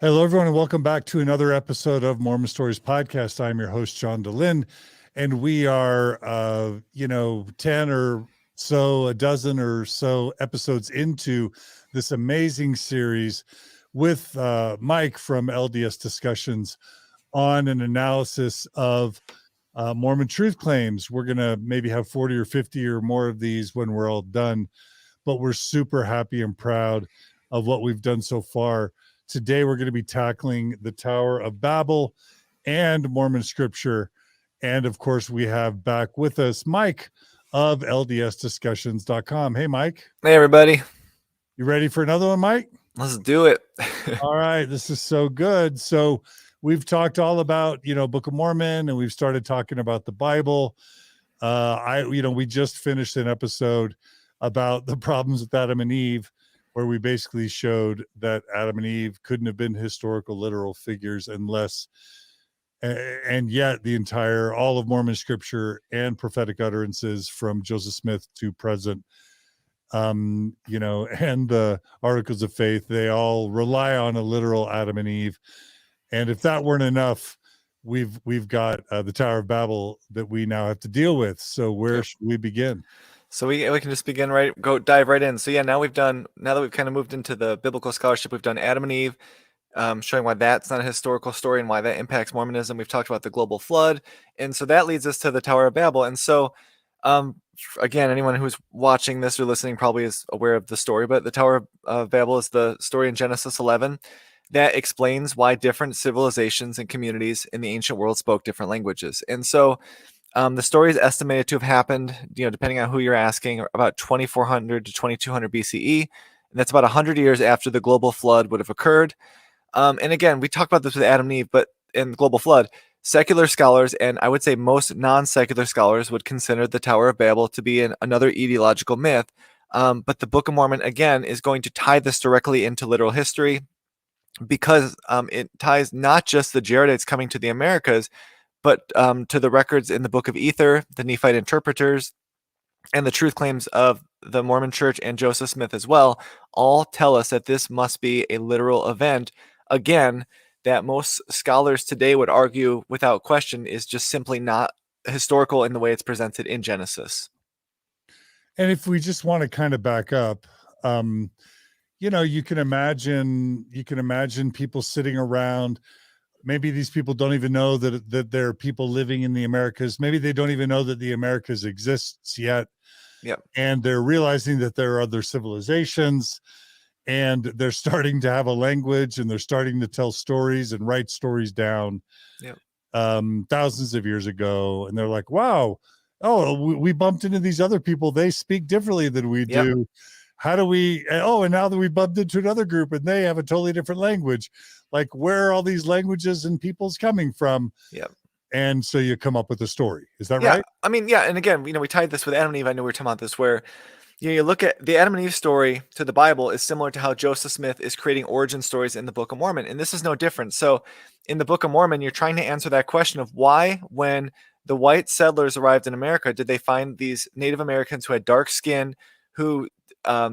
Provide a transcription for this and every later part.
Hello, everyone, and welcome back to another episode of Mormon Stories Podcast. I'm your host, John DeLynn, and we are, 10 or so, a dozen or so episodes into this amazing series with Mike from LDS Discussions on an analysis of Mormon truth claims. We're going to maybe have 40 or 50 or more of these when we're all done, but we're super happy and proud of what we've done so far. Today, we're going to be tackling the Tower of Babel and Mormon scripture. And of course, we have back with us Mike of LDSdiscussions.com. Hey, Mike. Hey, everybody. You ready for another one, Mike? Let's do it. All right. This is so good. So we've talked all about, Book of Mormon, and we've started talking about the Bible. We just finished an episode about the problems with Adam and Eve, where we basically showed that Adam and Eve couldn't have been historical, literal figures unless, and yet all of Mormon scripture and prophetic utterances from Joseph Smith to present, and the articles of faith, they all rely on a literal Adam and Eve. And if that weren't enough, we've got the Tower of Babel that we now have to deal with. So where should we begin? So we can just begin dive right in. So yeah, now that we've kind of moved into the biblical scholarship, we've done Adam and Eve, showing why that's not a historical story and why that impacts Mormonism. We've talked about the global flood, and so that leads us to the Tower of Babel. And so, again, anyone who's watching this or listening probably is aware of the story, but the Tower of Babel is the story in Genesis 11 that explains why different civilizations and communities in the ancient world spoke different languages. And so the story is estimated to have happened, depending on who you're asking, about 2400 to 2200 BCE. And that's about 100 years after the global flood would have occurred. And again, we talked about this with Adam and Eve, but in the global flood, secular scholars, and I would say most non-secular scholars, would consider the Tower of Babel to be another etiological myth. But the Book of Mormon, again, is going to tie this directly into literal history, because it ties not just the Jaredites coming to the Americas, but to the records in the Book of Ether, the Nephite interpreters, and the truth claims of the Mormon Church and Joseph Smith as well, all tell us that this must be a literal event, again, that most scholars today would argue without question is just simply not historical in the way it's presented in Genesis. And if we just want to kind of back up, you can imagine people sitting around. Maybe these people don't even know that there are people living in the Americas. Maybe they don't even know that the Americas exists yet. Yep. And they're realizing that there are other civilizations, and they're starting to have a language, and they're starting to tell stories and write stories down. Yep. Thousands of years ago. And they're like, wow, we bumped into these other people. They speak differently than we do. How do we, and now that we bumped into another group and they have a totally different language, like where are all these languages and peoples coming from? Yep. And so you come up with a story. Is that Yeah. right? I mean, yeah. And again, we tied this with Adam and Eve. I know we were talking about this, where you look at the Adam and Eve story to the Bible is similar to how Joseph Smith is creating origin stories in the Book of Mormon. And this is no different. So in the Book of Mormon, you're trying to answer that question of why, when the white settlers arrived in America, did they find these Native Americans who had dark skin, who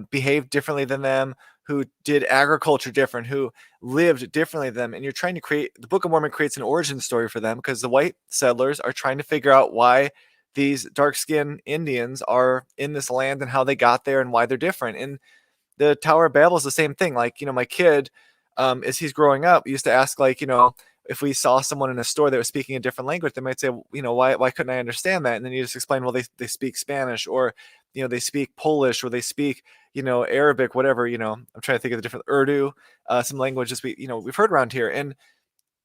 behaved differently than them, who did agriculture different, who lived differently than them. And you're trying to the Book of Mormon creates an origin story for them, because the white settlers are trying to figure out why these dark-skinned Indians are in this land and how they got there and why they're different. And the Tower of Babel is the same thing. Like, my kid, as he's growing up, used to ask, like, if we saw someone in a store that was speaking a different language, they might say, why couldn't I understand that? And then you just explain, well, they speak Spanish, or, they speak Polish, or they speak, Arabic, whatever, I'm trying to think of the different Urdu, some languages we've heard around here. And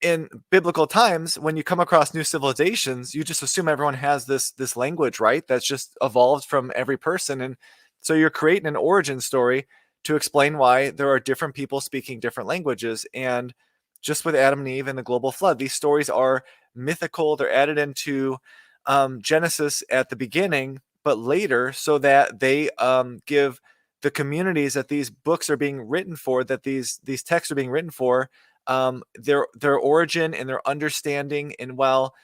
in biblical times, when you come across new civilizations, you just assume everyone has this language, right? That's just evolved from every person. And so you're creating an origin story to explain why there are different people speaking different languages. And just with Adam and Eve and the global flood, these stories are mythical. They're added into Genesis at the beginning, but later, so that they give the communities that these books are being written for, that these texts are being written for, their origin and their understanding. And while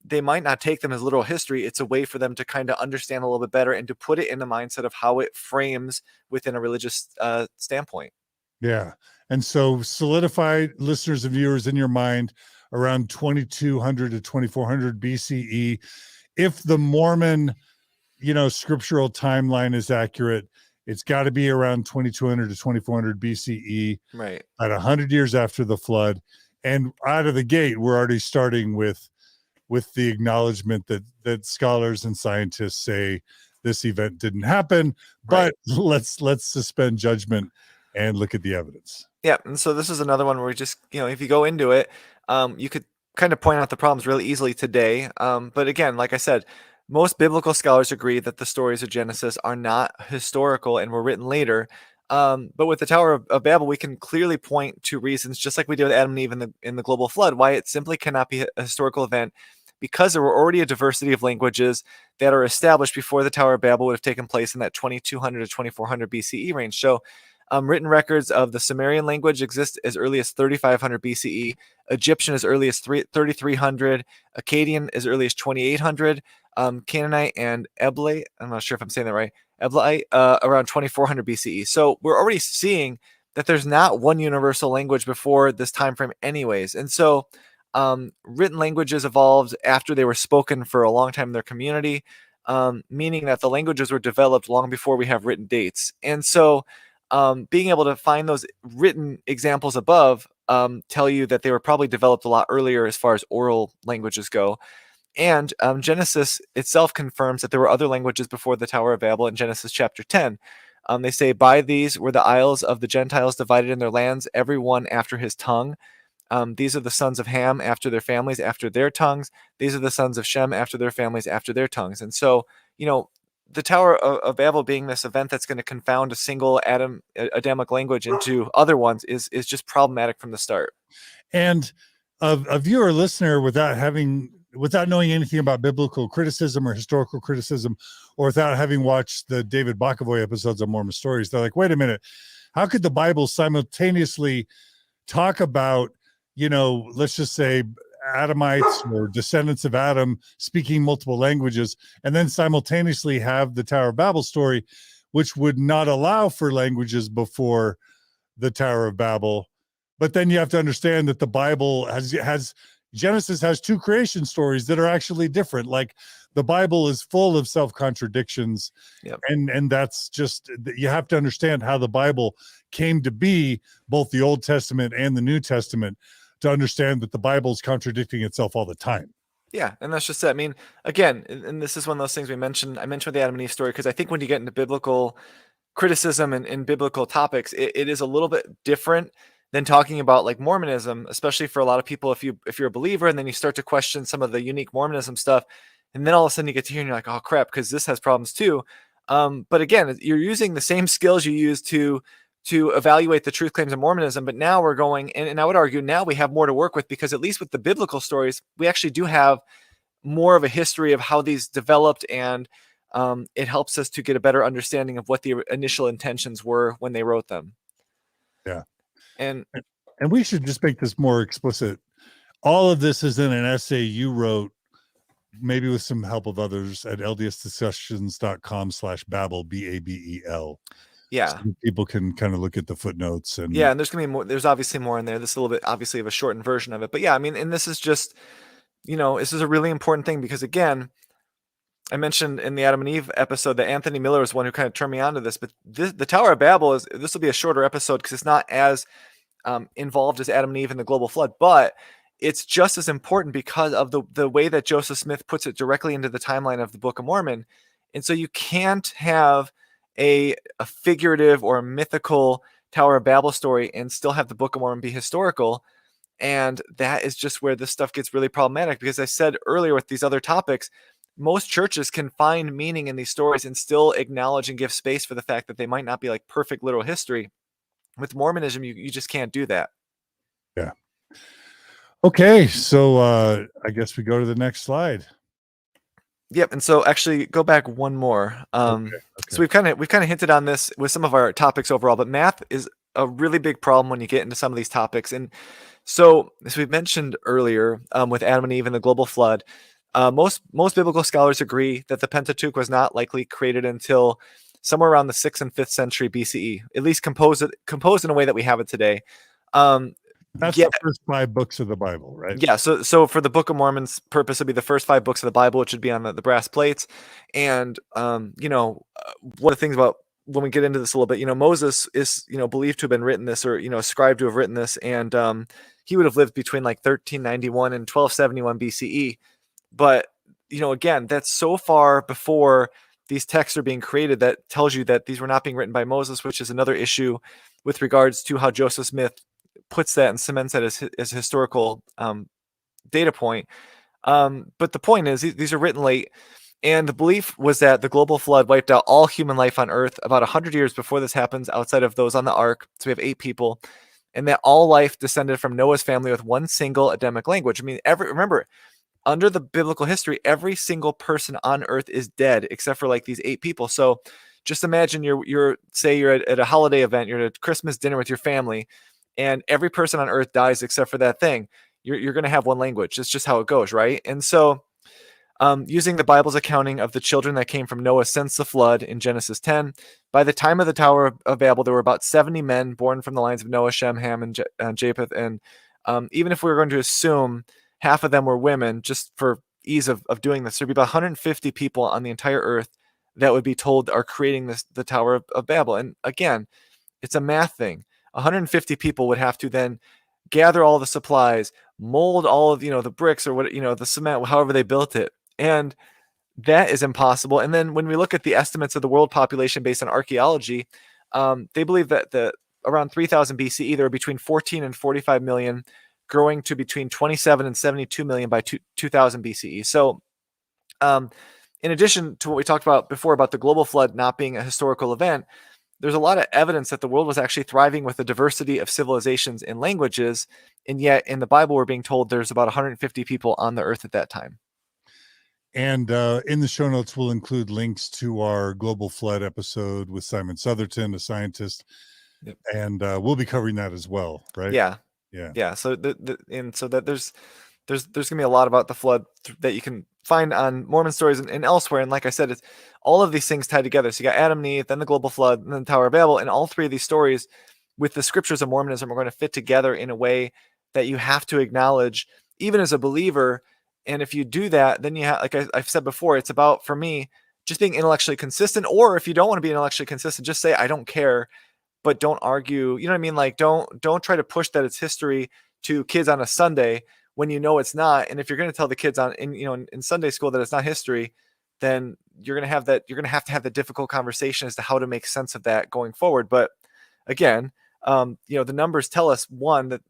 they might not take them as literal history, it's a way for them to kind of understand a little bit better and to put it in the mindset of how it frames within a religious standpoint. Yeah. And so solidify, listeners and viewers, in your mind around 2200 to 2400 BCE. If the Mormon, scriptural timeline is accurate, it's got to be around 2200 to 2400 BCE, Right. at 100 years after the flood. And out of the gate, we're already starting with the acknowledgement that scholars and scientists say this event didn't happen, but let's suspend judgment and look at the evidence. Yeah, and so this is another one where we just, if you go into it, you could kind of point out the problems really easily today. But again, like I said, most biblical scholars agree that the stories of Genesis are not historical and were written later. But with the Tower of Babel, we can clearly point to reasons, just like we did with Adam and Eve in the global flood, why it simply cannot be a historical event, because there were already a diversity of languages that are established before the Tower of Babel would have taken place in that 2200 to 2400 BCE range. So written records of the Sumerian language exist as early as 3500 BCE, Egyptian as early as 3300, Akkadian as early as 2800, Canaanite and Eblite, I'm not sure if I'm saying that right, Eblite, around 2400 BCE. So we're already seeing that there's not one universal language before this time frame anyways. And so written languages evolved after they were spoken for a long time in their community, meaning that the languages were developed long before we have written dates. And so being able to find those written examples above tell you that they were probably developed a lot earlier as far as oral languages go. And Genesis itself confirms that there were other languages before the Tower of Babel in Genesis chapter 10. They say, by these were the isles of the Gentiles divided in their lands, every one after his tongue. These are the sons of Ham after their families, after their tongues. These are the sons of Shem after their families, after their tongues. And so, the Tower of Babel being this event that's going to confound a single Adamic language into other ones is just problematic from the start. And a viewer or listener without knowing anything about biblical criticism or historical criticism, or without having watched the David Bokovoy episodes of Mormon Stories, they're like, wait a minute, how could the Bible simultaneously talk about, let's just say Adamites or descendants of Adam speaking multiple languages, and then simultaneously have the Tower of Babel story, which would not allow for languages before the Tower of Babel? But then you have to understand that the Bible has Genesis has two creation stories that are actually different. Like, the Bible is full of self-contradictions. Yep. And that's just, you have to understand how the Bible came to be, both the Old Testament and the New Testament, to understand that the Bible is contradicting itself all the time. Yeah, and that's just it. I mean, again, and this is one of those things I mentioned with the Adam and Eve story, because I think when you get into biblical criticism and biblical topics, it is a little bit different than talking about like Mormonism, especially for a lot of people. If you're a believer and then you start to question some of the unique Mormonism stuff, and then all of a sudden you get to hear and you're like, oh crap, because this has problems too. But again, you're using the same skills you use to evaluate the truth claims of Mormonism, but now we're going, and I would argue now we have more to work with, because at least with the biblical stories, we actually do have more of a history of how these developed, and it helps us to get a better understanding of what the initial intentions were when they wrote them. Yeah. And we should just make this more explicit. All of this is in an essay you wrote, maybe with some help of others, at ldsdiscussions.com/babel, BABEL. yeah, So people can kind of look at the footnotes. And yeah, and there's gonna be more. There's obviously more in there. This is a little bit obviously of a shortened version of it, but yeah, I mean, and this is just, this is a really important thing, because again, I mentioned in the Adam and Eve episode that Anthony Miller was one who kind of turned me on to this, but the Tower of Babel this will be a shorter episode because it's not as involved as Adam and Eve in the global flood, but it's just as important because of the way that Joseph Smith puts it directly into the timeline of the Book of Mormon. And so you can't have a figurative or a mythical Tower of Babel story and still have the Book of Mormon be historical. And that is just where this stuff gets really problematic, because I said earlier with these other topics, most churches can find meaning in these stories and still acknowledge and give space for the fact that they might not be like perfect literal history. With Mormonism, you just can't do that. Yeah. Okay, so I guess we go to the next slide. Yep, and so actually go back one more. Okay. So we've kind of hinted on this with some of our topics overall, but math is a really big problem when you get into some of these topics. And so, as we mentioned earlier, with Adam and Eve and the global flood, most biblical scholars agree that the Pentateuch was not likely created until somewhere around the 6th and 5th century BCE, at least composed in a way that we have it today. That's Yeah, the first 5 books of the Bible, right? yeah. So for the Book of Mormon's purpose, it'd be the first 5 books of the Bible, which would be on the brass plates. And one of the things about when we get into this a little bit, Moses is believed to have been written this, or ascribed to have written this, and he would have lived between like 1391 and 1271 BCE. But again, that's so far before these texts are being created, that tells you that these were not being written by Moses, which is another issue with regards to how Joseph Smith puts that and cements that as a historical data point. But the point is, these are written late, and the belief was that the global flood wiped out all human life on Earth about 100 years before this happens, outside of those on the ark. So we have 8 people, and that all life descended from Noah's family with one single Adamic language. I mean, remember, under the biblical history, every single person on Earth is dead except for like these 8 people. So just imagine you're at a holiday event, you're at a Christmas dinner with your family, and every person on Earth dies except for that thing. You're going to have one language. It's just how it goes, right? And so, using the Bible's accounting of the children that came from Noah since the flood in Genesis 10, by the time of the Tower of Babel, there were about 70 men born from the lines of Noah, Shem, Ham, and Japheth. And even if we were going to assume half of them were women, just for ease of doing this, there'd be about 150 people on the entire Earth that would be told are creating the Tower of Babel. And again, it's a math thing. 150 people would have to then gather all the supplies, mold all of the bricks, or what the cement, however they built it, and that is impossible. And then when we look at the estimates of the world population based on archaeology, they believe that around 3000 BCE there were between 14 and 45 million, growing to between 27 and 72 million by 2000 BCE. So in addition to what we talked about before about the global flood not being a historical event, there's a lot of evidence that the world was actually thriving with a diversity of civilizations and languages. And yet in the Bible, we're being told there's about 150 people on the earth at that time. And in the show notes, we'll include links to our global flood episode with Simon Southerton, a scientist. Yep. And we'll be covering that as well, right? Yeah. So so that there's gonna be a lot about the flood that you can find on Mormon stories and elsewhere. And like I said, it's all of these things tied together. So you got Adam and Eve, then the global flood, and then the Tower of Babel, and all 3 of these stories with the scriptures of Mormonism are going to fit together in a way that you have to acknowledge, even as a believer. And if you do that, then you have, like I've said before, it's about, for me, just being intellectually consistent. Or if you don't want to be intellectually consistent, just say, I don't care, but don't argue. You know what I mean? Like, don't try to push that it's history to kids on a Sunday when it's not. And if you're going to tell the kids in Sunday school that it's not history, then you're going to have to have the difficult conversation as to how to make sense of that going forward. But again, the numbers tell us, one, that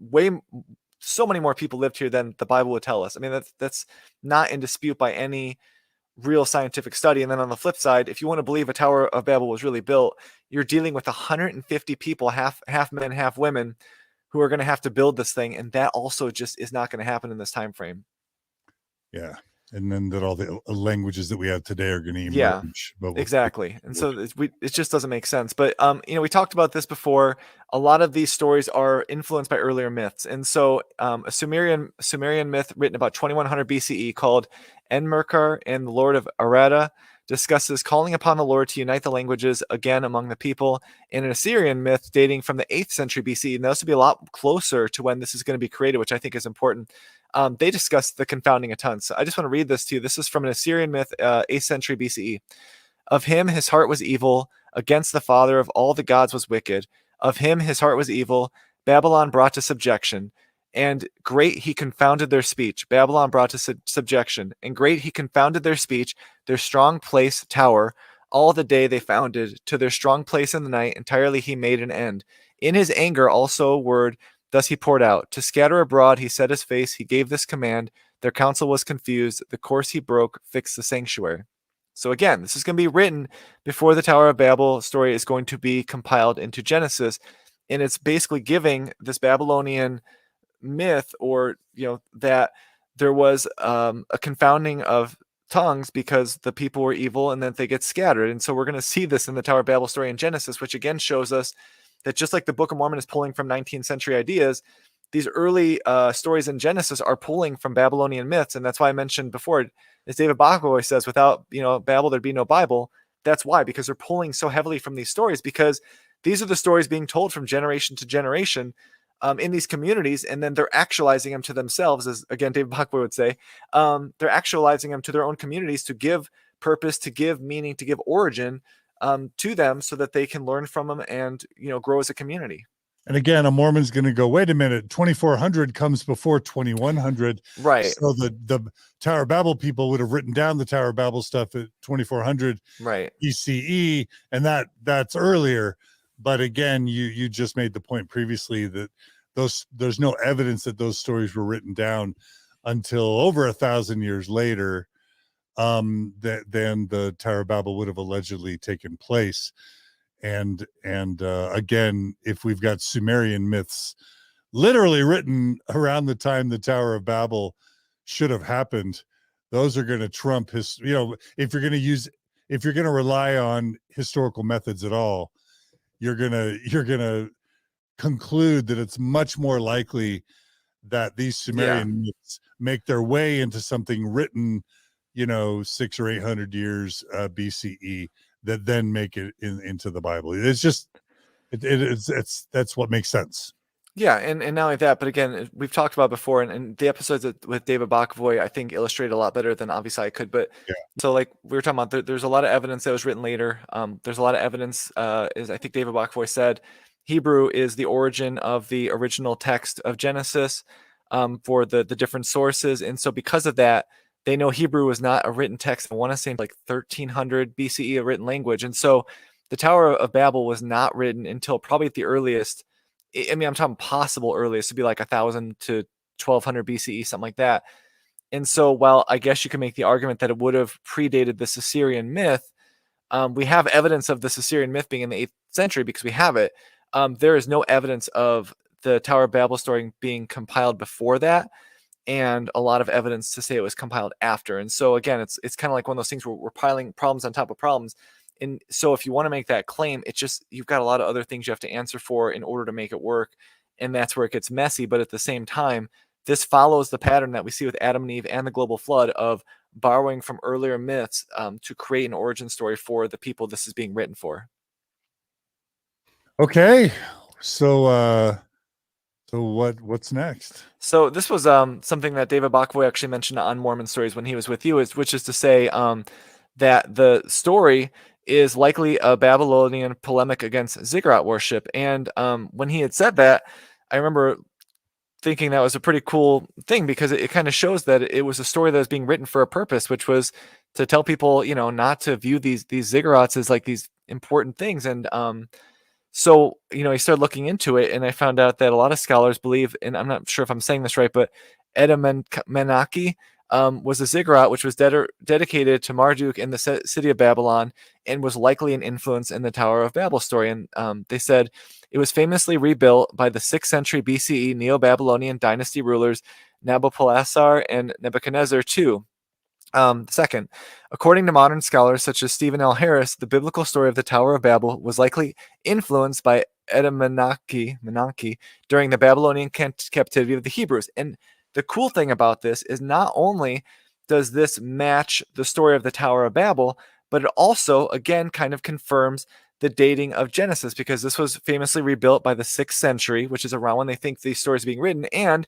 so many more people lived here than the Bible would tell us. I mean, that's not in dispute by any real scientific study. And then on the flip side, if you want to believe a Tower of Babel was really built, you're dealing with 150 people, half men, half women, who are going to have to build this thing, and that also just is not going to happen in this time frame. Yeah. And then that all the languages that we have today are going to emerge. Yeah, exactly. And so it just doesn't make sense. But we talked about this before. A lot of these stories are influenced by earlier myths. And so a Sumerian myth written about 2100 BCE called Enmerkar and the Lord of Arada discusses calling upon the Lord to unite the languages again among the people. And an Assyrian myth dating from the 8th century BC, and this will be a lot closer to when this is going to be created, which I think is important. They discuss the confounding of tongues. So I just want to read this to you. This is from an Assyrian myth, 8th century BCE. Of him, his heart was evil. Against the father of all the gods was wicked. Of him, his heart was evil. Babylon brought to subjection. And great he confounded their speech. Babylon brought to subjection. And great he confounded their speech, their strong place, tower. All the day they founded. To their strong place in the night, entirely he made an end. In his anger also a word, thus he poured out. To scatter abroad he set his face, he gave this command. Their counsel was confused. The course he broke fixed the sanctuary. So again, this is going to be written before the Tower of Babel story is going to be compiled into Genesis. And it's basically giving this Babylonian myth, or that there was a confounding of tongues because the people were evil and then they get scattered. And so we're going to see this in the Tower of Babel story in Genesis, which again shows us that just like the Book of Mormon is pulling from 19th century ideas, these early stories in Genesis are pulling from Babylonian myths. And that's why I mentioned before, as David Bach always says, without Babel, there'd be no Bible. that's why, because they're pulling so heavily from these stories, because these are the stories being told from generation to generation in these communities, and then they're actualizing them to themselves, as again David Bachboy would say. They're actualizing them to their own communities to give purpose, to give meaning, to give origin to them, so that they can learn from them and grow as a community. And again, a Mormon's going to go, wait a minute, 2400 comes before 2100. Right. So the Tower of Babel people would have written down the Tower of Babel stuff at 2400 Right. BCE, and that's earlier. But again, you just made the point previously that there's no evidence that those stories were written down until over 1,000 years later, than the Tower of Babel would have allegedly taken place. And again, if we've got Sumerian myths literally written around the time the Tower of Babel should have happened, those are going to trump his, if you're going to rely on historical methods at all, you're going to conclude that it's much more likely that these Sumerian myths make their way into something written, 600 or 800 years BCE, that then make it into the Bible. It's just, that's what makes sense. Yeah, and not only that, but again, we've talked about before, and the episodes with David Bachvoy, I think, illustrate a lot better than obviously I could. But Yeah. So, like we were talking about, there's a lot of evidence that was written later. There's a lot of evidence, as I think David Bachvoy said, Hebrew is the origin of the original text of Genesis for the different sources, and so because of that, they know Hebrew was not a written text. I want to say like 1300 BCE, a written language, and so the Tower of Babel was not written until probably at the earliest. I mean, I'm talking possible earliest to be like 1,000 to 1,200 BCE, something like that. And so, while I guess you can make the argument that it would have predated the Assyrian myth, we have evidence of the Assyrian myth being in the 8th century because we have it. There is no evidence of the Tower of Babel story being compiled before that, and a lot of evidence to say it was compiled after. And so, again, it's kind of like one of those things where we're piling problems on top of problems. And so if you want to make that claim, it's just, you've got a lot of other things you have to answer for in order to make it work. And that's where it gets messy. But at the same time, this follows the pattern that we see with Adam and Eve and the global flood of borrowing from earlier myths to create an origin story for the people this is being written for. Okay. So what's next? So this was something that David Bachvoy actually mentioned on Mormon Stories when he was with you, which is to say that the story is likely a Babylonian polemic against Ziggurat worship. And when he had said that, I remember thinking that was a pretty cool thing, because it kind of shows that it was a story that was being written for a purpose, which was to tell people, not to view these Ziggurats as like these important things. And so, he started looking into it, and I found out that a lot of scholars believe, and I'm not sure if I'm saying this right, but Edamenaki was a ziggurat which was dedicated to Marduk in the city of Babylon, and was likely an influence in the Tower of Babel story. And they said it was famously rebuilt by the 6th century BCE Neo-Babylonian dynasty rulers Nabopolassar and Nebuchadnezzar II. Second, according to modern scholars such as Stephen L. Harris, the biblical story of the Tower of Babel was likely influenced by Menaki during the Babylonian captivity of the Hebrews. And the cool thing about this is not only does this match the story of the Tower of Babel, but it also, again, kind of confirms the dating of Genesis, because this was famously rebuilt by the 6th century, which is around when they think these stories are being written. And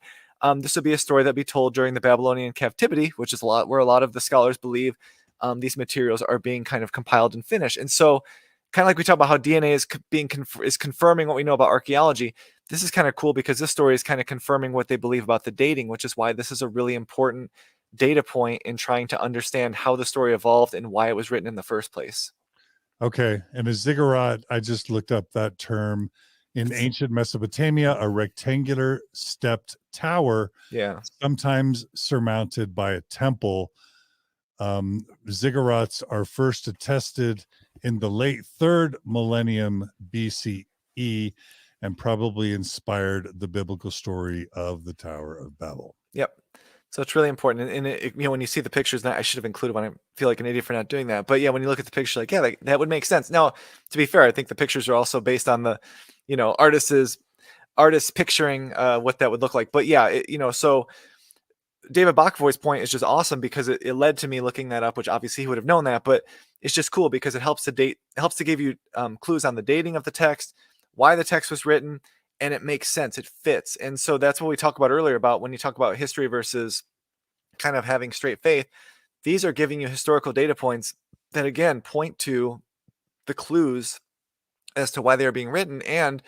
this would be a story that be told during the Babylonian captivity, which is where a lot of the scholars believe these materials are being kind of compiled and finished. And so, kind of like we talk about how DNA is confirming what we know about archaeology, this is kind of cool because this story is kind of confirming what they believe about the dating, which is why this is a really important data point in trying to understand how the story evolved and why it was written in the first place. Okay. And a ziggurat, I just looked up that term. In ancient Mesopotamia, a rectangular stepped tower, sometimes surmounted by a temple. Ziggurats are first attested in the late 3rd millennium BCE, and probably inspired the biblical story of the Tower of Babel. Yep. So it's really important. And when you see the pictures, I should have included one. I feel like an idiot for not doing that. But yeah, when you look at the picture, that would make sense. Now, to be fair, I think the pictures are also based on the, artists picturing what that would look like. But yeah, so David Bachvoy's point is just awesome because it led to me looking that up, which obviously he would have known that, but it's just cool because it helps to give you clues on the dating of the text, why the text was written, and it makes sense. It fits. And so that's what we talked about earlier about when you talk about history versus kind of having straight faith. These are giving you historical data points that, again, point to the clues as to why they are being written and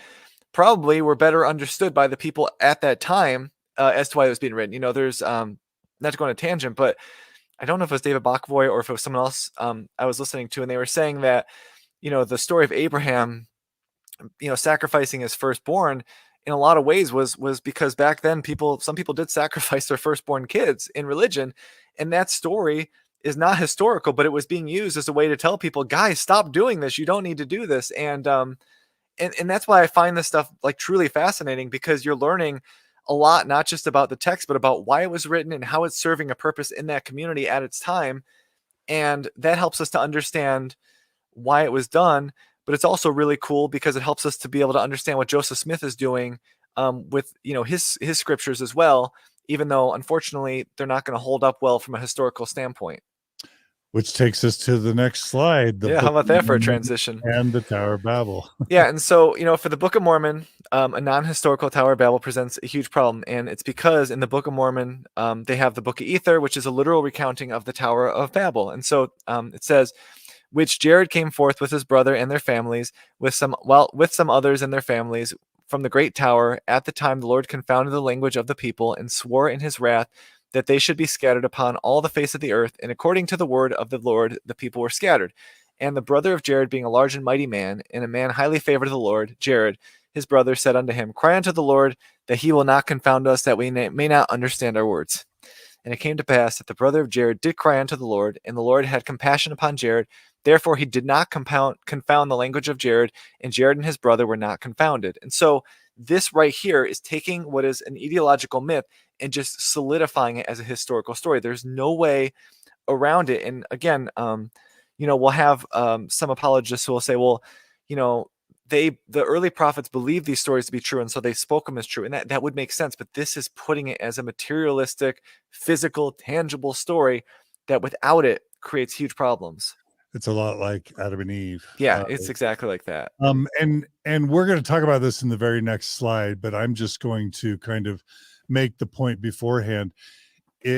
probably were better understood by the people at that time as to why it was being written. There's not to go on a tangent, but I don't know if it was David Bachvoy or if it was someone else I was listening to, and they were saying that, the story of Abraham, sacrificing his firstborn in a lot of ways was because back then some people did sacrifice their firstborn kids in religion. And that story is not historical, but it was being used as a way to tell people, guys, stop doing this. You don't need to do this. And that's why I find this stuff like truly fascinating, because you're learning a lot, not just about the text, but about why it was written and how it's serving a purpose in that community at its time. And that helps us to understand why it was done. But it's also really cool because it helps us to be able to understand what Joseph Smith is doing with his scriptures as well, even though unfortunately they're not going to hold up well from a historical standpoint. Which takes us to the next slide. How about that for a transition? And the Tower of Babel. Yeah, and so, for the Book of Mormon, a non-historical Tower of Babel presents a huge problem, and it's because in the Book of Mormon, they have the Book of Ether, which is a literal recounting of the Tower of Babel. And so it says, which Jared came forth with his brother and their families, with some others and their families, from the great tower. At the time the Lord confounded the language of the people, and swore in his wrath that they should be scattered upon all the face of the earth. And according to the word of the Lord, the people were scattered. And the brother of Jared, being a large and mighty man, and a man highly favored of the Lord, Jared, his brother, said unto him, cry unto the Lord, that he will not confound us, that we may not understand our words. And it came to pass that the brother of Jared did cry unto the Lord, and the Lord had compassion upon Jared. Therefore he did not confound the language of Jared, and Jared and his brother were not confounded. And so this right here is taking what is an ideological myth and just solidifying it as a historical story. There's no way around it. And again, we'll have some apologists who will say, well, the early prophets believed these stories to be true, and so they spoke them as true. And that would make sense. But this is putting it as a materialistic, physical, tangible story that without it creates huge problems. It's a lot like Adam and Eve. Yeah, it's exactly like that. And we're going to talk about this in the very next slide, but I'm just going to kind of make the point beforehand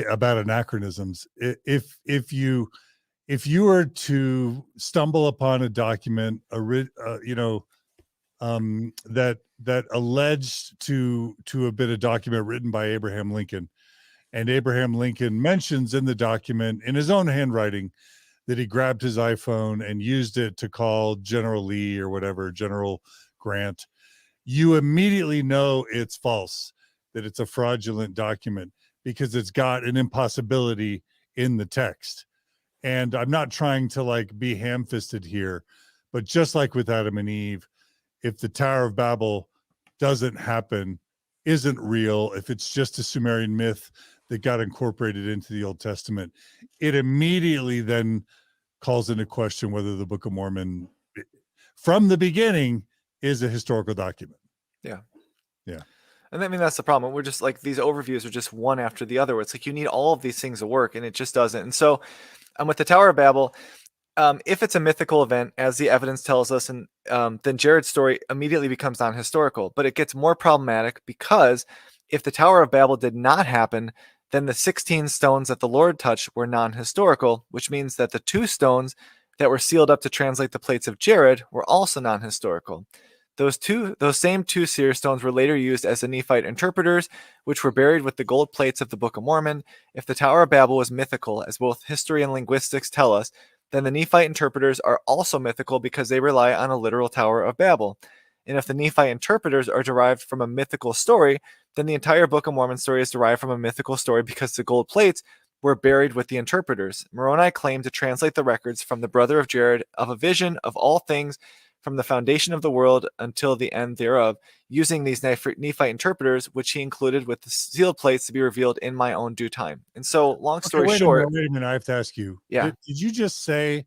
about anachronisms. If you were to stumble upon a document, that alleged to have been a document written by Abraham Lincoln, and Abraham Lincoln mentions in the document in his own handwriting that he grabbed his iPhone and used it to call General Lee or whatever, General Grant, you immediately know it's false, that it's a fraudulent document, because it's got an impossibility in the text. And I'm not trying to be ham-fisted here, but just like with Adam and Eve, if the Tower of Babel doesn't happen, isn't real, if it's just a Sumerian myth that got incorporated into the Old Testament, it immediately then calls into question whether the Book of Mormon from the beginning is a historical document. Yeah. Yeah. And I mean, that's the problem. We're just these overviews are just one after the other. It's you need all of these things to work, and it just doesn't. And so with the Tower of Babel, if it's a mythical event, as the evidence tells us, and then Jared's story immediately becomes non-historical. But it gets more problematic because if the Tower of Babel did not happen, then the 16 stones that the Lord touched were non-historical, which means that the 2 stones that were sealed up to translate the plates of Jared were also non-historical. Those same 2 seer stones were later used as the Nephite interpreters, which were buried with the gold plates of the Book of Mormon. If the Tower of Babel was mythical, as both history and linguistics tell us, then the Nephite interpreters are also mythical because they rely on a literal Tower of Babel. And if the Nephite interpreters are derived from a mythical story, then the entire Book of Mormon story is derived from a mythical story because the gold plates were buried with the interpreters. Moroni claimed to translate the records from the brother of Jared of a vision of all things from the foundation of the world until the end thereof, using these Nephite interpreters, which he included with the sealed plates to be revealed in my own due time. And so, long story short... Wait a minute, I have to ask you. Yeah. Did you just say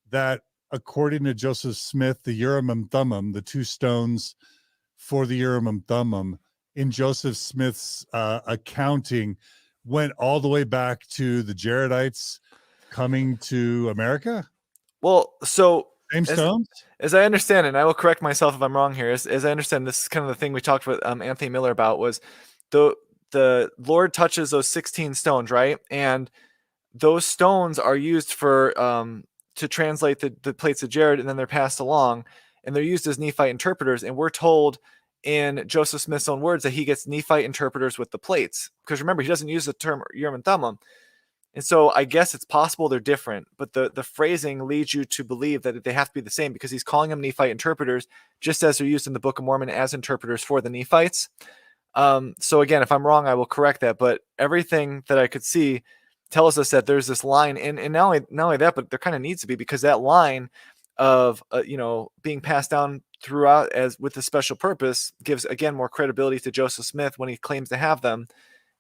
that according to Joseph Smith, the Urim and Thummim, the 2 stones for the Urim and Thummim, in Joseph Smith's accounting, went all the way back to the Jaredites coming to America? Well, so Same stones? as I understand it, and I will correct myself if I'm wrong here, as I understand, this is kind of the thing we talked with Anthony Miller about, was the Lord touches those 16 stones, right? And those stones are used for to translate the plates of Jared, and then they're passed along, and they're used as Nephite interpreters. And we're told in Joseph Smith's own words that he gets Nephite interpreters with the plates, because remember, he doesn't use the term Urim and Thummim. And so I guess it's possible they're different, but the phrasing leads you to believe that they have to be the same, because he's calling them Nephite interpreters, just as they're used in the Book of Mormon as interpreters for the Nephites. So again, if I'm wrong, I will correct that. But everything that I could see tells us that there's this line, and not only that, but there kind of needs to be, because that line of being passed down throughout as with a special purpose gives, again, more credibility to Joseph Smith when he claims to have them,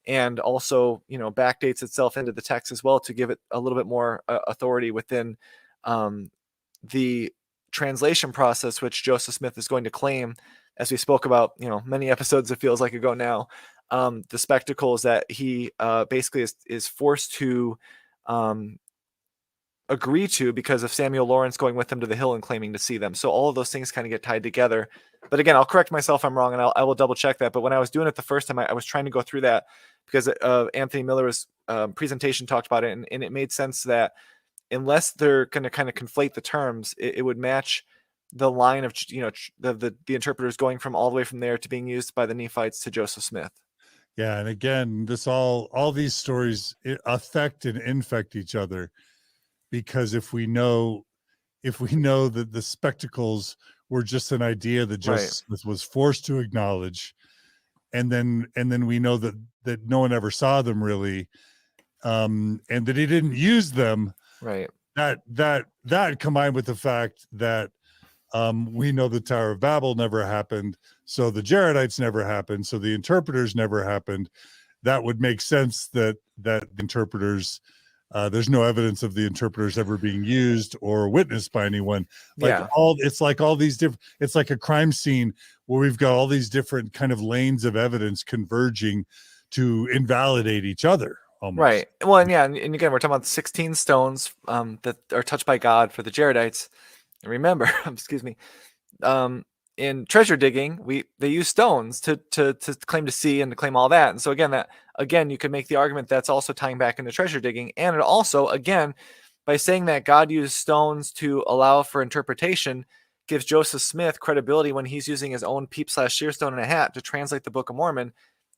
and also backdates itself into the text as well to give it a little bit more authority within the translation process, which Joseph Smith is going to claim, as we spoke about many episodes, it feels like ago now, the spectacles that he basically is forced to agree to because of Samuel Lawrence going with him to the hill and claiming to see them. So all of those things kind of get tied together. But again, I'll correct myself if I'm wrong, and I will double check that. But when I was doing it the first time, I was trying to go through that because Anthony Miller's presentation talked about it, and it made sense that unless they're going to kind of conflate the terms, it would match the line of the interpreters going from all the way from there to being used by the Nephites to Joseph Smith. Yeah, and again, this all these stories affect and infect each other, because if we know that the spectacles were just an idea that Joseph Smith was forced to acknowledge, and then we know that no one ever saw them really, and that he didn't use them, right? That combined with the fact that we know the Tower of Babel never happened, so the Jaredites never happened, so the interpreters never happened. That would make sense that the interpreters, there's no evidence of the interpreters ever being used or witnessed by anyone. It's like a crime scene where we've got all these different kind of lanes of evidence converging to invalidate each other. Almost. Right. Well, and again, we're talking about 16 stones that are touched by God for the Jaredites. And remember, excuse me, in treasure digging, they use stones to claim to see and to claim all that. And so again, you could make the argument that's also tying back into treasure digging. And it also, again, by saying that God used stones to allow for interpretation, gives Joseph Smith credibility when he's using his own peep/shear stone and a hat to translate the Book of Mormon.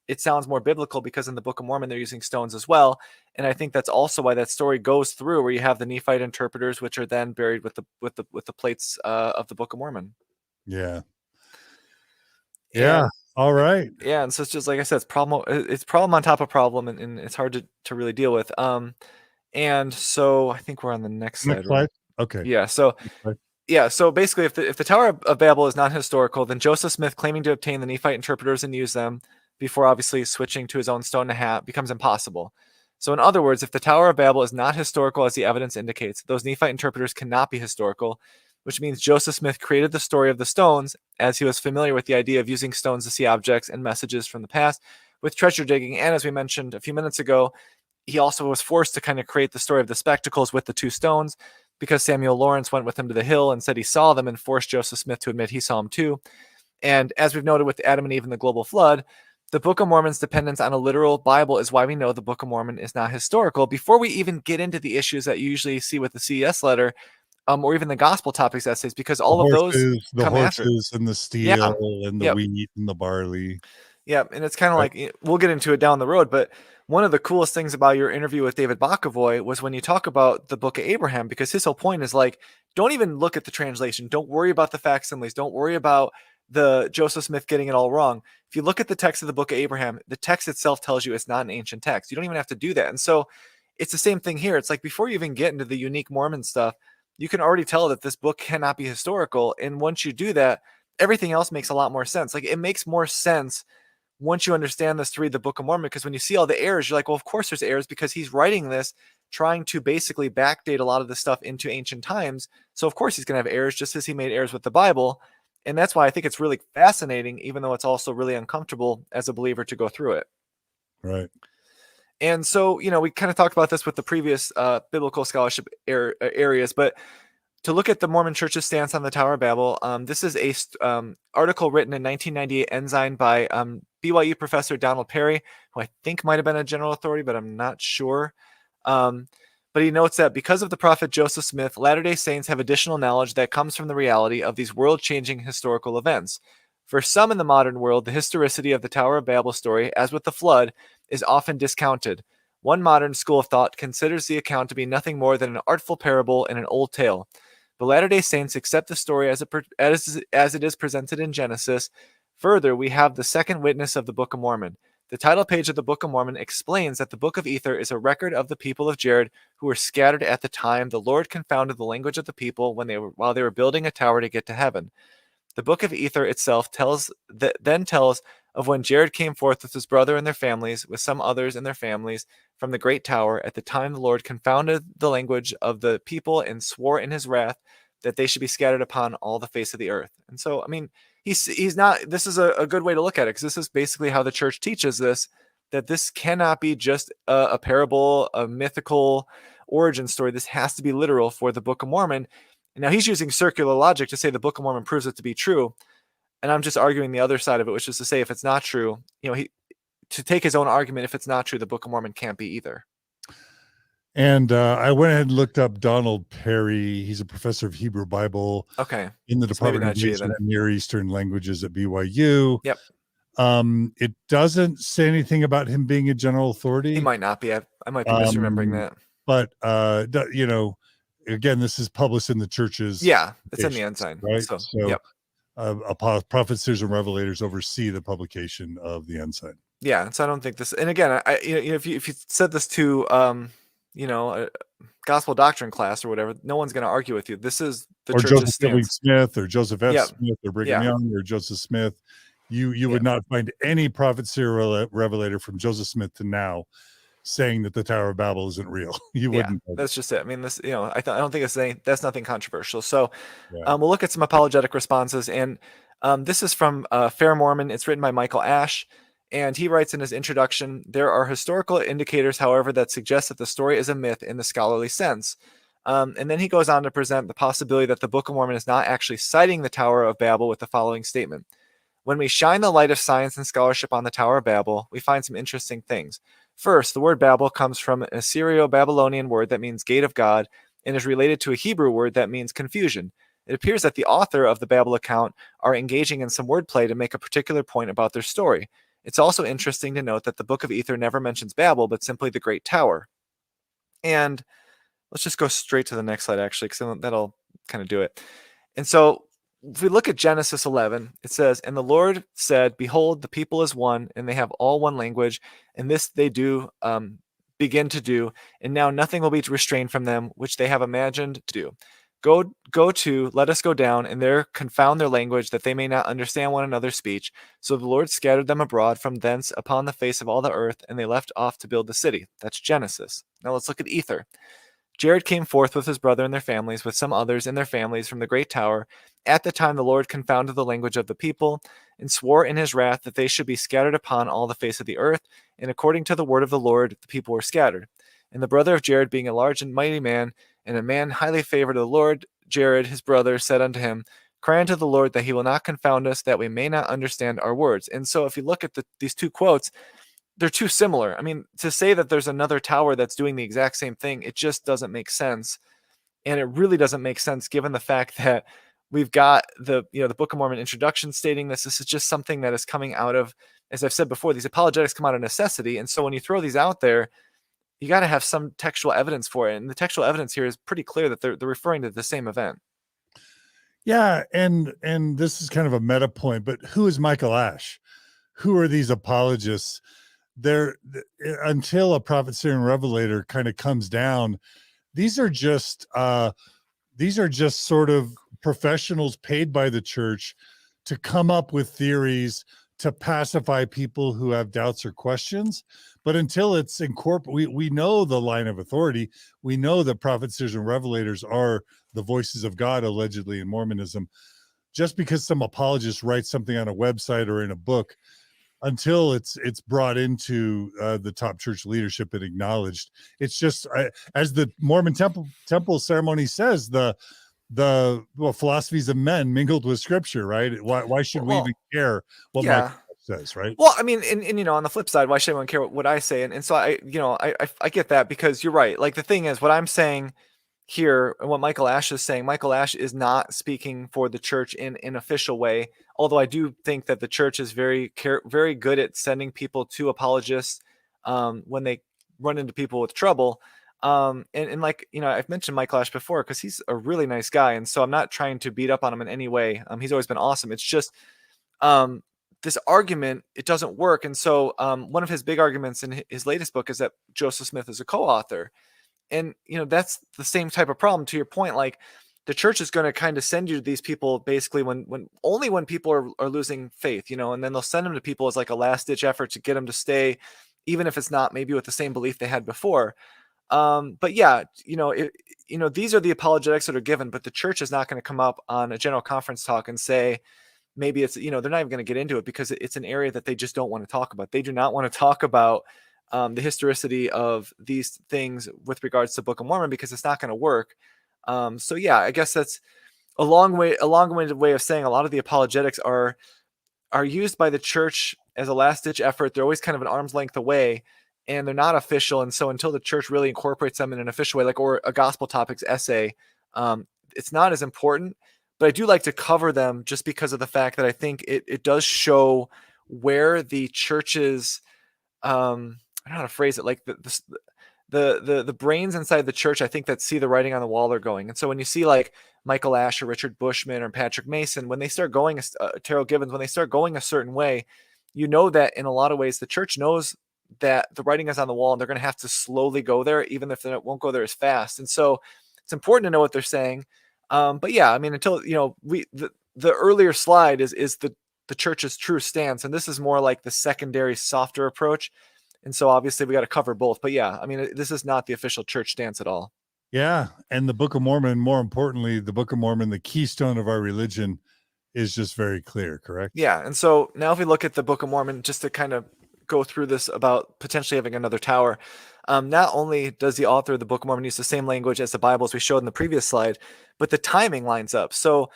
It sounds more biblical because in the Book of Mormon, they're using stones as well. And I think that's also why that story goes through, where you have the Nephite interpreters, which are then buried with the plates of the Book of Mormon. Yeah. Yeah. All right. Yeah. And so it's just, like I said, it's problem on top of problem, and it's hard to really deal with. And so I think we're on the next slide. Right? Okay. Yeah. So basically, if the Tower of Babel is not historical, then Joseph Smith claiming to obtain the Nephite interpreters and use them before obviously switching to his own stone and a hat becomes impossible. So in other words, if the Tower of Babel is not historical as the evidence indicates, those Nephite interpreters cannot be historical, which means Joseph Smith created the story of the stones as he was familiar with the idea of using stones to see objects and messages from the past with treasure digging. And as we mentioned a few minutes ago, he also was forced to kind of create the story of the spectacles with the two stones because Samuel Lawrence went with him to the hill and said he saw them and forced Joseph Smith to admit he saw them too. And as we've noted with Adam and Eve and the global flood, the Book of Mormon's dependence on a literal Bible is why we know the Book of Mormon is not historical before we even get into the issues that you usually see with the CES letter, or even the gospel topics essays, because all of those the horses and the steel and the wheat and the barley. Yeah, and it's kind of like, we'll get into it down the road, but one of the coolest things about your interview with David Bokovoy was when you talk about the Book of Abraham, because his whole point is like, don't even look at the translation. Don't worry about the facsimiles. Don't worry about the Joseph Smith getting it all wrong. If you look at the text of the Book of Abraham, the text itself tells you it's not an ancient text. You don't even have to do that. And so it's the same thing here. It's like, before you even get into the unique Mormon stuff, you can already tell that this book cannot be historical. And once you do that, everything else makes a lot more sense. Like, it makes more sense once you understand this to read the Book of Mormon, because when you see all the errors, you're like, well, of course there's errors, because he's writing this trying to basically backdate a lot of the stuff into ancient times. So of course he's going to have errors, just as he made errors with the Bible. And that's why I think it's really fascinating, even though it's also really uncomfortable as a believer to go through it. Right. And so, we kind of talked about this with the previous biblical scholarship areas, but to look at the Mormon Church's stance on the Tower of Babel, this is a article written in 1998 Ensign by BYU professor Donald Perry, who I think might have been a general authority, but I'm not sure. But he notes that because of the prophet Joseph Smith, Latter-day Saints have additional knowledge that comes from the reality of these world-changing historical events. For some in the modern world, the historicity of the Tower of Babel story, as with the flood, is often discounted. One modern school of thought considers the account to be nothing more than an artful parable and an old tale. The Latter-day Saints accept the story as it is presented in Genesis. Further, we have the second witness of the Book of Mormon. The title page of the Book of Mormon explains that the Book of Ether is a record of the people of Jared who were scattered at the time the Lord confounded the language of the people while they were building a tower to get to heaven. The Book of Ether itself tells of when Jared came forth with his brother and their families, with some others and their families, from the great tower, at the time the Lord confounded the language of the people and swore in his wrath that they should be scattered upon all the face of the earth. And so, I mean, he's not, this is a good way to look at it, because this is basically how the church teaches this, that this cannot be just a parable, a mythical origin story. This has to be literal for the Book of Mormon. And now he's using circular logic to say the Book of Mormon proves it to be true. And I'm just arguing the other side of it, which is to say, if it's not true, to take his own argument, if it's not true, the Book of Mormon can't be either. And I went ahead and looked up Donald Perry. He's a professor of Hebrew Bible in the Department of Asian and Near Eastern Languages at BYU. Yep. It doesn't say anything about him being a general authority. He might not be. I might be misremembering that. But, again, this is published in the church's. Yeah, it's in the Ensign. Right? So yep. Prophets, seers, and revelators oversee the publication of the Ensign. Yeah, so I don't think this. And again, if you said this to a gospel doctrine class or whatever, no one's going to argue with you. This is the church's stance. Smith or Joseph F. Smith or Brigham Young or Joseph Smith. You would not find any prophet, seer, or revelator from Joseph Smith to now saying that the Tower of Babel isn't real. You wouldn't. That's just it. I mean, this, I don't think that's nothing controversial. So we'll look at some apologetic responses. And this is from Fair Mormon. It's written by Michael Ash. And he writes in his introduction, there are historical indicators, however, that suggest that the story is a myth in the scholarly sense. And then he goes on to present the possibility that the Book of Mormon is not actually citing the Tower of Babel with the following statement. When we shine the light of science and scholarship on the Tower of Babel, we find some interesting things. First, the word Babel comes from an Assyrio-Babylonian word that means gate of God and is related to a Hebrew word that means confusion. It appears that the author of the Babel account are engaging in some wordplay to make a particular point about their story. It's also interesting to note that the Book of Ether never mentions Babel, but simply the Great Tower. And let's just go straight to the next slide, actually, because that'll kind of do it. And so if we look at Genesis 11, it says, and the Lord said, behold, the people is one, and they have all one language, and this they do begin to do, and now nothing will be restrained from them, which they have imagined to do. Go to, let us go down, and there confound their language, that they may not understand one another's speech. So the Lord scattered them abroad from thence upon the face of all the earth, and they left off to build the city. That's Genesis. Now let's look at Ether. Jared came forth with his brother and their families, with some others and their families from the great tower. At the time the Lord confounded the language of the people, and swore in his wrath that they should be scattered upon all the face of the earth. And according to the word of the Lord, the people were scattered. And the brother of Jared, being a large and mighty man, and a man highly favored of the Lord, Jared, his brother, said unto him, cry unto the Lord that he will not confound us, that we may not understand our words. And so if you look at these two quotes, they're too similar. I mean, to say that there's another tower that's doing the exact same thing, it just doesn't make sense. And it really doesn't make sense given the fact that we've got the Book of Mormon introduction stating this. This is just something that is coming out of, as I've said before, these apologetics come out of necessity. And so when you throw these out there, you got to have some textual evidence for it. And the textual evidence here is pretty clear that they're referring to the same event. Yeah. And this is kind of a meta point, but who is Michael Ash? Who are these apologists? Until a prophet, seer, and revelator kind of comes down, these are just sort of professionals paid by the church to come up with theories to pacify people who have doubts or questions. But until it's incorporated, we know the line of authority. We know that prophets, seers, and revelators are the voices of God, allegedly, in Mormonism. Just because some apologist writes something on a website or in a book until it's brought into the top church leadership and acknowledged. It's just as the Mormon temple ceremony says, the philosophies of men mingled with scripture, right? Why should we even care what yeah. Michael says, right? Well, I mean, and on the flip side, why should anyone care what I say? And so I get that, because you're right. Like, the thing is, what I'm saying here and what Michael Ash is saying, Michael Ash is not speaking for the church in an official way. Although I do think that the church is very good at sending people to apologists when they run into people with trouble. And like, I've mentioned Michael Ash before because he's a really nice guy. And so I'm not trying to beat up on him in any way. He's always been awesome. It's just, this argument, it doesn't work. And so one of his big arguments in his latest book is that Joseph Smith is a co-author. And that's the same type of problem, to your point. Like, the church is going to kind of send you to these people basically when only when people are losing faith, and then they'll send them to people as like a last ditch effort to get them to stay, even if it's not maybe with the same belief they had before. But yeah, these are the apologetics that are given, but the church is not going to come up on a general conference talk and say, maybe it's, they're not even going to get into it because it's an area that they just don't want to talk about. They do not want to talk about the historicity of these things with regards to Book of Mormon, because it's not going to work. So yeah, I guess that's a long-winded way of saying a lot of the apologetics are used by the church as a last-ditch effort. They're always kind of an arm's length away, and they're not official. And so until the church really incorporates them in an official way, like, or a gospel topics essay, it's not as important. But I do like to cover them just because of the fact that I think it does show where the church's I don't know how to phrase it, like the brains inside the church, I think, that see the writing on the wall are going. And so when you see like Michael Ash or Richard Bushman or Patrick Mason, when they start going, Terrell Gibbons, when they start going a certain way, that in a lot of ways the church knows that the writing is on the wall and they're going to have to slowly go there, even if they won't go there as fast. And so it's important to know what they're saying. But yeah, I mean, until the earlier slide is the church's true stance, and this is more like the secondary, softer approach. And so obviously we got to cover both. But yeah, I mean, this is not the official church stance at all. Yeah. And the Book of Mormon, more importantly, the Book of Mormon, the keystone of our religion, is just very clear, correct? Yeah. And so now if we look at the Book of Mormon, just to kind of go through this about potentially having another tower, not only does the author of the Book of Mormon use the same language as the Bible, as we showed in the previous slide, but the timing lines up. So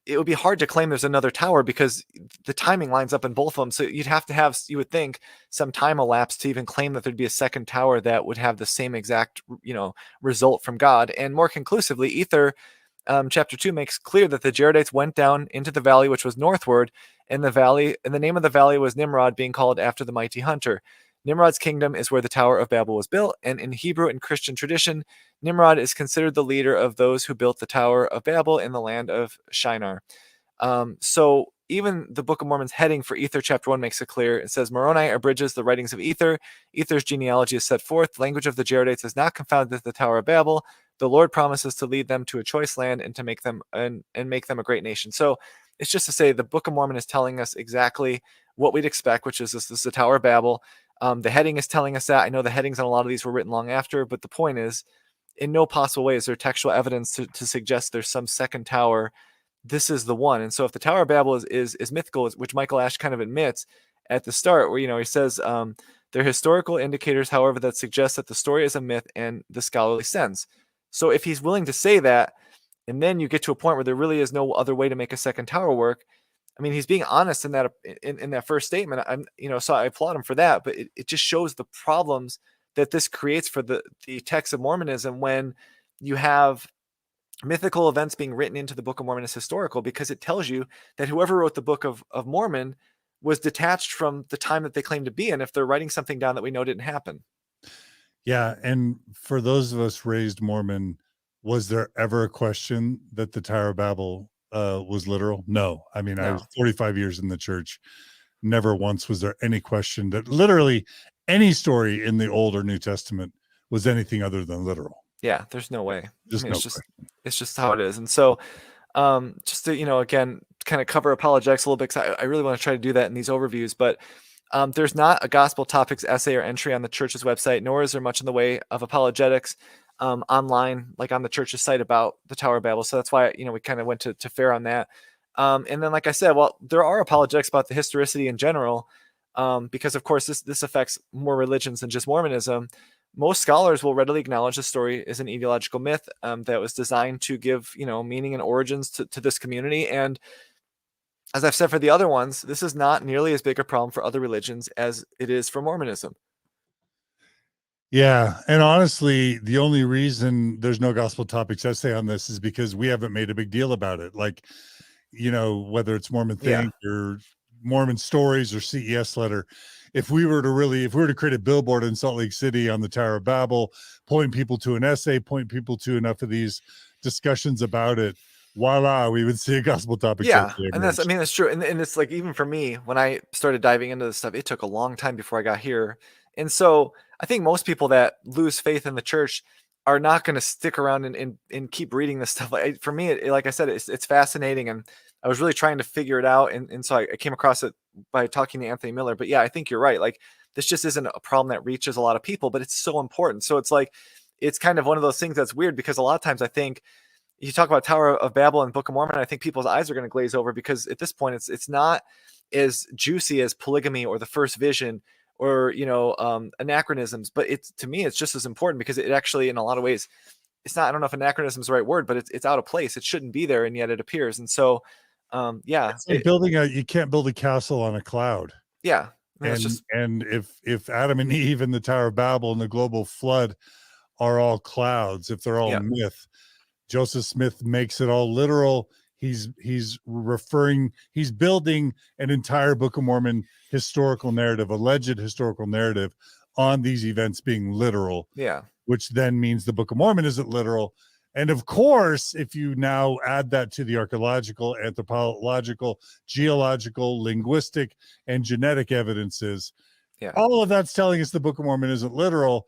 it would be hard to claim there's another tower because the timing lines up in both of them. So you'd have to have, you would think, some time elapsed to even claim that there'd be a second tower that would have the same exact, result from God. And more conclusively, Ether chapter 2 makes clear that the Jaredites went down into the valley, which was northward, and the name of the valley was Nimrod, being called after the mighty hunter. Nimrod's kingdom is where the Tower of Babel was built, and in Hebrew and Christian tradition, Nimrod is considered the leader of those who built the Tower of Babel in the land of Shinar. So even the Book of Mormon's heading for Ether chapter 1 makes it clear. It says, Moroni abridges the writings of Ether. Ether's genealogy is set forth. The language of the Jaredites is not confounded with the Tower of Babel. The Lord promises to lead them to a choice land and to make them and make them a great nation. So it's just to say the Book of Mormon is telling us exactly what we'd expect, which is this is the Tower of Babel. The heading is telling us that. I know the headings on a lot of these were written long after, but the point is, in no possible way is there textual evidence to suggest there's some second tower. This is the one. And so if the Tower of Babel is mythical, which Michael Ash kind of admits at the start, where he says there are historical indicators, however, that suggest that the story is a myth and the scholarly sense. So if he's willing to say that, and then you get to a point where there really is no other way to make a second tower work, I mean, he's being honest in that in that first statement. So I applaud him for that. But it just shows the problems that this creates for the text of Mormonism when you have mythical events being written into the Book of Mormon as historical, because it tells you that whoever wrote the Book of Mormon was detached from the time that they claim to be in if they're writing something down that we know didn't happen. Yeah. And for those of us raised Mormon, was there ever a question that the Tower of Babel was literal? No. I mean, No. I was 45 years in the church. Never once was there any question that literally any story in the Old or New Testament was anything other than literal. Yeah, there's no way. Just it's just how it is. And so just to, again, kind of cover apologetics a little bit, because I really want to try to do that in these overviews, but there's not a gospel topics essay or entry on the church's website, nor is there much in the way of apologetics online, like on the church's site about the Tower of Babel. So that's why, we kind of went to fair on that. And then, like I said, well, there are apologetics about the historicity in general, because of course this affects more religions than just Mormonism. Most scholars will readily acknowledge the story is an ideological myth that was designed to give meaning and origins to this community. And as I've said for the other ones, this is not nearly as big a problem for other religions as it is for Mormonism. Yeah. And honestly, the only reason there's no gospel topics essay on this is because we haven't made a big deal about it. Like, whether it's Mormon Yeah. Think or Mormon Stories or CES Letter, if we were to create a billboard in Salt Lake City on the Tower of Babel, point people to an essay, point people to enough of these discussions about it, voila, we would see a gospel topics essay Yeah, and emerge. that's true, and it's like even for me, when I started diving into this stuff, it took a long time before I got here, and so I think most people that lose faith in the church are not going to stick around and keep reading this stuff. For me, like I said, it's fascinating, and I was really trying to figure it out, and so I came across it by talking to Anthony Miller. But yeah, I think you're right. Like this just isn't a problem that reaches a lot of people, but it's so important. So it's like it's kind of one of those things that's weird because a lot of times I think you talk about Tower of Babel and Book of Mormon, I think people's eyes are going to glaze over because at this point it's not as juicy as polygamy or the first vision or anachronisms, but it's to me it's just as important because it actually in a lot of ways it's not, I don't know if anachronism is the right word, but it's out of place. It shouldn't be there, and yet it appears. And so yeah, It's like you can't build a castle on a cloud. yeah, I mean, it's And just if Adam and Eve and the Tower of Babel and the global flood are all clouds, if they're all yeah, myth, Joseph Smith makes it all literal. He's building an entire Book of Mormon historical narrative, alleged historical narrative on these events being literal, yeah, which then means the Book of Mormon isn't literal. And of course, if you now add that to the archaeological, anthropological, geological, linguistic, and genetic evidences, yeah, all of that's telling us the Book of Mormon isn't literal.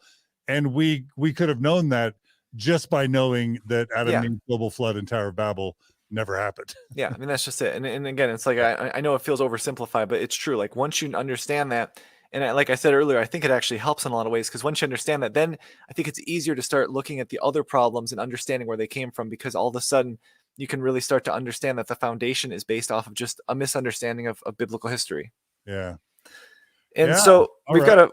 And we could have known that just by knowing that Adam yeah. and Eve global flood and Tower of Babel never happened. Yeah, I mean that's just it. And again, it's like I know it feels oversimplified, but it's true. Like once you understand that, and like I said earlier, I think it actually helps in a lot of ways because once you understand that, then I think it's easier to start looking at the other problems and understanding where they came from because all of a sudden you can really start to understand that the foundation is based off of just a misunderstanding of biblical history. Yeah. And Yeah. so All right.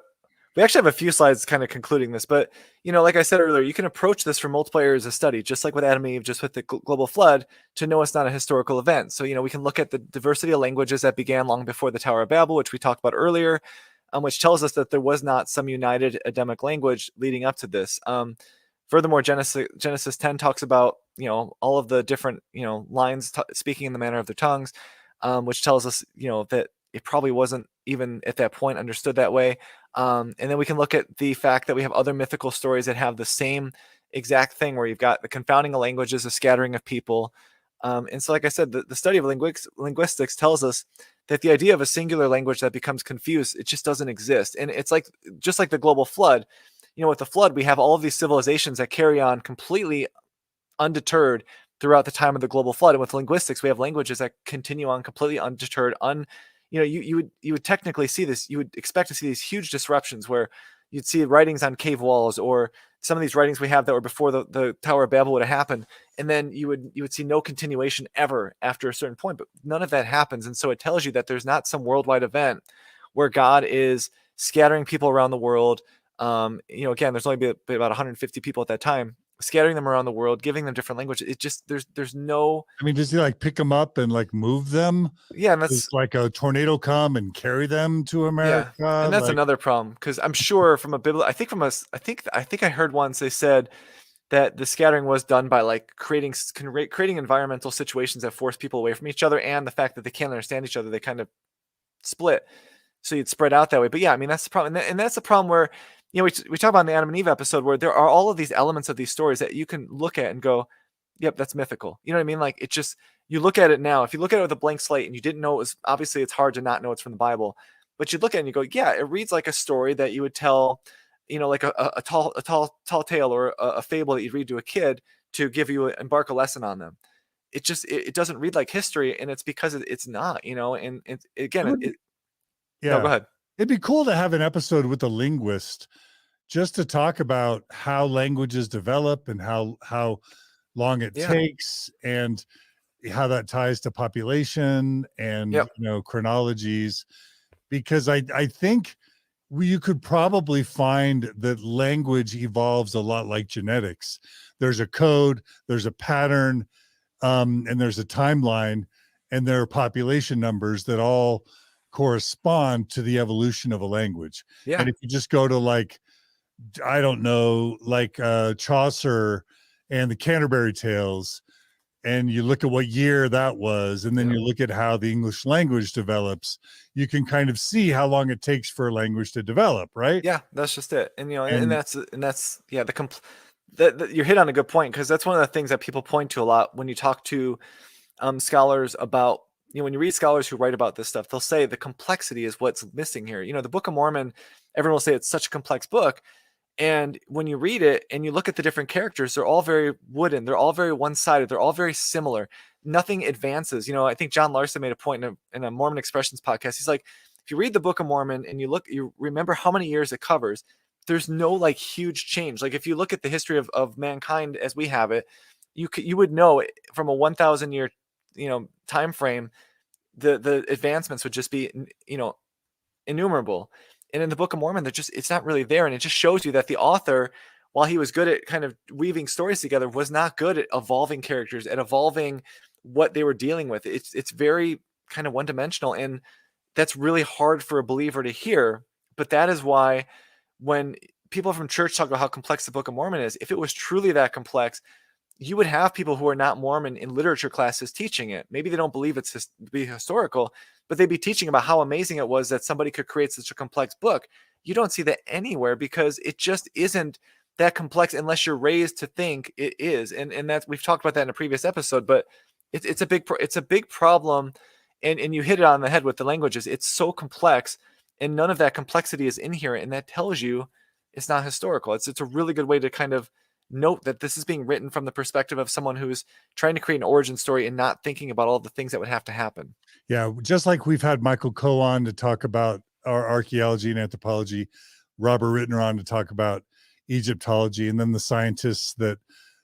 we actually have a few slides kind of concluding this, but like I said earlier, you can approach this from multiple areas of study, just like with Adam and Eve, just with the global flood, to know it's not a historical event. So, we can look at the diversity of languages that began long before the Tower of Babel, which we talked about earlier, which tells us that there was not some united Adamic language leading up to this. Furthermore, Genesis 10 talks about, all of the different, lines speaking in the manner of their tongues, which tells us, that it probably wasn't even at that point understood that way. And then we can look at the fact that we have other mythical stories that have the same exact thing where you've got the confounding of languages, a scattering of people. And so, like I said, the study of linguistics tells us that the idea of a singular language that becomes confused, it just doesn't exist. And it's like, just like the global flood, with the flood, we have all of these civilizations that carry on completely undeterred throughout the time of the global flood. And with linguistics, we have languages that continue on completely undeterred, you would technically see this. You would expect to see these huge disruptions where you'd see writings on cave walls or some of these writings we have that were before the Tower of Babel would have happened. And then you would see no continuation ever after a certain point, but none of that happens. And so it tells you that there's not some worldwide event where God is scattering people around the world. Again, there's only about 150 people at that time, scattering them around the world, giving them different languages. It just, there's no, I mean, does he like pick them up and like move them? yeah. And Does like a tornado come and carry them to America? Yeah, and that's Like, another problem because I'm sure from a biblical, I think I heard once they said that the scattering was done by like creating environmental situations that force people away from each other, and the fact that they can't understand each other, they kind of split, so you'd spread out that way. But yeah, I mean that's the problem, and that's the problem where we talk about in the Adam and Eve episode where there are all of these elements of these stories that you can look at and go, yep, that's mythical. You know what I mean? Like it just, you look at it now, if you look at it with a blank slate and you didn't know it was, obviously it's hard to not know it's from the Bible, but you look at it and you go, yeah, it reads like a story that you would tell, like a tall tale or a fable that you'd read to a kid to give you embark a lesson on them. It just, it doesn't read like history, and it's because it's not, and again, no, go yeah, ahead. it'd be cool to have an episode with a linguist just to talk about how languages develop and how long it Yeah. takes. And how that ties to population and, Yep. chronologies, because I think you could probably find that language evolves a lot like genetics. There's a code, there's a pattern, and there's a timeline, and there are population numbers that all correspond to the evolution of a language. Yeah. And if you just go to, like, I don't know, like Chaucer and the Canterbury Tales, and you look at what year that was, and then Yep. you look at how the English language develops, you can kind of see how long it takes for a language to develop, right? Yeah, that's just it. And and And that's yeah, that you hit on a good point, because that's one of the things that people point to a lot when you talk to scholars about, when you read scholars who write about this stuff, they'll say the complexity is what's missing here. The Book of Mormon, everyone will say it's such a complex book. And when you read it and you look at the different characters, they're all very wooden. They're all very one-sided. They're all very similar. Nothing advances. I think John Larson made a point in a Mormon Expressions podcast. He's like, if you read the Book of Mormon and you remember how many years it covers, there's no like huge change. Like if you look at the history of mankind as we have it, you would know from a 1,000 year time frame, the advancements would just be innumerable. And in the Book of Mormon, it's not really there. And it just shows you that the author, while he was good at kind of weaving stories together, was not good at evolving characters, at evolving what they were dealing with. It's very kind of one-dimensional, and that's really hard for a believer to hear. But that is why when people from church talk about how complex the Book of Mormon is, if it was truly that complex, you would have people who are not Mormon in literature classes teaching it. Maybe they don't believe it's be historical, but they'd be teaching about how amazing it was that somebody could create such a complex book. You don't see that anywhere, because it just isn't that complex unless you're raised to think it is. And that's, we've talked about that in a previous episode, but it's a big problem. And you hit it on the head with the languages. It's so complex, and none of that complexity is in here. And that tells you it's not historical. It's a really good way to kind of note that this is being written from the perspective of someone who's trying to create an origin story and not thinking about all the things that would have to happen. yeah, just like we've had Michael Coe on to talk about our archaeology and anthropology, Robert Rittner on to talk about Egyptology, and then the scientists that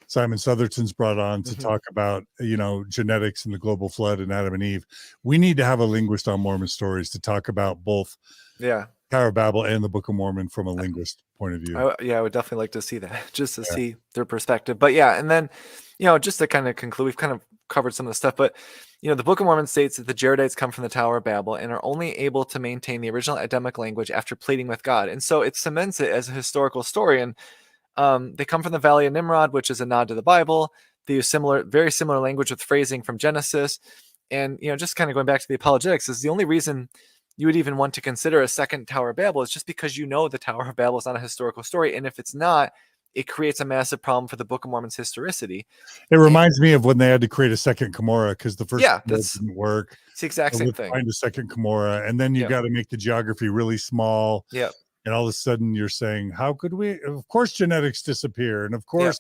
Simon Southerton's brought on to talk about, genetics and the global flood and Adam and Eve. We need to have a linguist on Mormon stories to talk about both Tower of Babel and the Book of Mormon from a linguist point of view. I would definitely like to see that, just to see their perspective. But and then, just to kind of conclude, we've kind of covered some of the stuff, but the Book of Mormon states that the Jaredites come from the Tower of Babel and are only able to maintain the original Adamic language after pleading with God. And so it cements it as a historical story. And they come from the Valley of Nimrod, which is a nod to the Bible. They use very similar language with phrasing from Genesis. And, just kind of going back to the apologetics, is the only reason you would even want to consider a second Tower of Babel is just because the Tower of Babel is not a historical story. And if it's not, it creates a massive problem for the Book of Mormon's historicity. It reminds me of when they had to create a second Cumorah because the first didn't work. It's the exact same thing. Find a second Cumorah, and then you got to make the geography really small. Yeah. And all of a sudden you're saying, how could we? Of course, genetics disappear. And of course,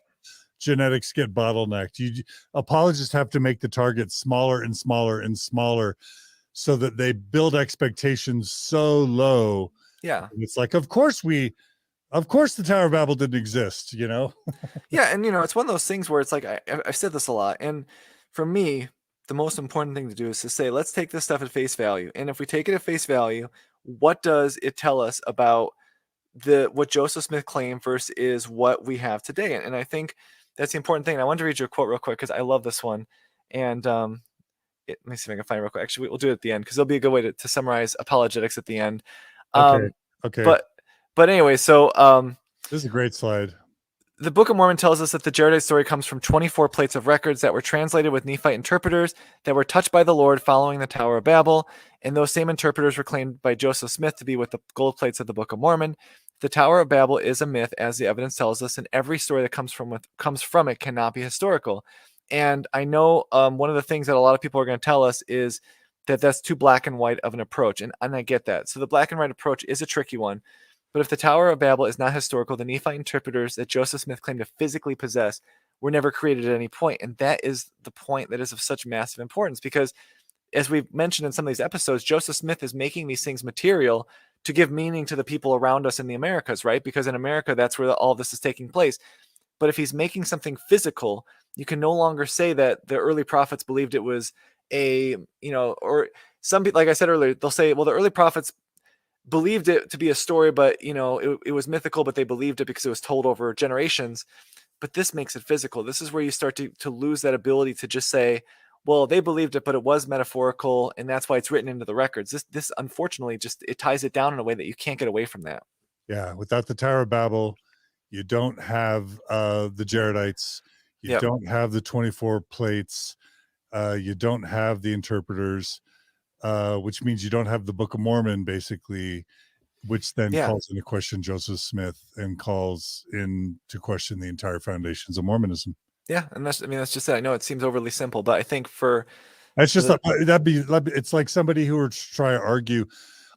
genetics get bottlenecked. Apologists have to make the target smaller and smaller and smaller so that they build expectations so low. Yeah. And it's like, of course the Tower of Babel didn't exist, Yeah. And, it's one of those things where it's like, I've said this a lot. And for me, the most important thing to do is to say, let's take this stuff at face value. And if we take it at face value, what does it tell us about what Joseph Smith claimed versus what we have today? And I think that's the important thing. And I wanted to read you a quote real quick because I love this one. And let me see if I can find it real quick. Actually, we'll do it at the end because it'll be a good way to summarize apologetics at the end. Okay. But anyway, so this is a great slide. The Book of Mormon tells us that the Jaredite story comes from 24 plates of records that were translated with Nephite interpreters that were touched by the Lord following the Tower of Babel, and those same interpreters were claimed by Joseph Smith to be with the gold plates of the Book of Mormon. The Tower of Babel is a myth, as the evidence tells us, and every story that comes from it cannot be historical. And I know one of the things that a lot of people are going to tell us is that that's too black and white of an approach, and I get that. So the black and white approach is a tricky one. But if the Tower of Babel is not historical, the Nephite interpreters that Joseph Smith claimed to physically possess were never created at any point. And that is the point that is of such massive importance, because as we've mentioned in some of these episodes, Joseph Smith is making these things material to give meaning to the people around us in the Americas, right? Because in America, that's where all this is taking place. But if he's making something physical, You can no longer say that the early prophets believed it was or some people, like I said earlier, they'll say, well, the early prophets believed it to be a story, but it was mythical, but they believed it because it was told over generations. But this makes it physical. This is where you start to lose that ability to just say, well, they believed it, but it was metaphorical, and that's why it's written into the records. This unfortunately just it ties it down in a way that you can't get away from that. Yeah, without the Tower of Babel, you don't have the Jaredites, you Yep. don't have the 24 plates, you don't have the interpreters, which means you don't have the Book of Mormon, basically, which then Yeah. calls into question Joseph Smith and calls into question the entire foundations of Mormonism. Yeah, and that's just it. I know it seems overly simple, but I think for That's just the, it's like somebody who were to try to argue,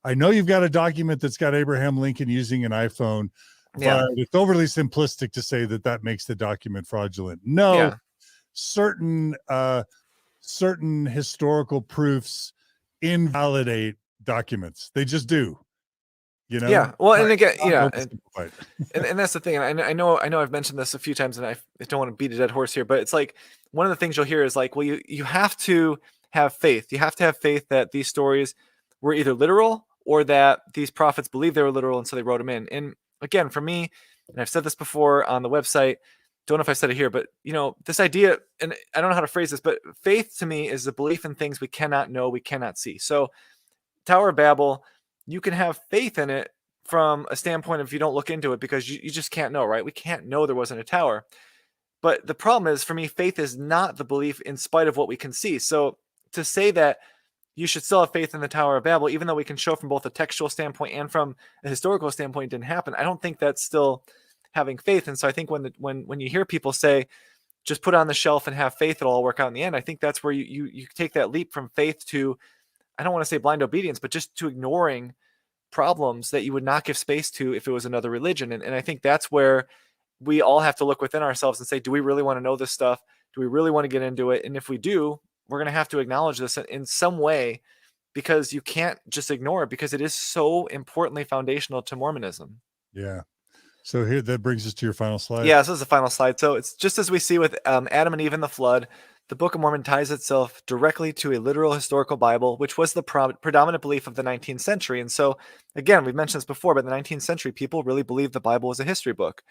I know you've got a document that's got Abraham Lincoln using an iPhone, yeah, but it's overly simplistic to say that makes the document fraudulent. No, yeah, certain historical proofs invalidate documents. They just do, yeah. Well, and again, Not and oversimplified. and that's the thing. And I know I've mentioned this a few times, and I don't want to beat a dead horse here, but it's like one of the things you'll hear is like, well, you have to have faith. You have to have faith that these stories were either literal or that these prophets believed they were literal, and so they wrote them in. And again, for me, and I've said this before on the website, don't know if I said it here, but this idea, and I don't know how to phrase this, but faith to me is the belief in things we cannot know, we cannot see. So Tower of Babel, you can have faith in it from a standpoint of if you don't look into it because you just can't know, right? We can't know there wasn't a tower. But the problem is, for me, faith is not the belief in spite of what we can see. So to say that you should still have faith in the Tower of Babel, even though we can show from both a textual standpoint and from a historical standpoint it didn't happen, I don't think that's still having faith. And so I think when you hear people say, just put it on the shelf and have faith, it'll all work out in the end, I think that's where you take that leap from faith to, I don't want to say blind obedience, but just to ignoring problems that you would not give space to if it was another religion. And I think that's where we all have to look within ourselves and say, do we really want to know this stuff? Do we really want to get into it? And if we do, we're going to have to acknowledge this in some way, because you can't just ignore it, because it is so importantly foundational to Mormonism. Yeah. So here, that brings us to your final slide. Yeah, so this is the final slide. So it's just as we see with Adam and Eve and the flood, the Book of Mormon ties itself directly to a literal historical Bible, which was the predominant belief of the 19th century. And so, again, we've mentioned this before, but in the 19th century, people really believed the Bible was a history book.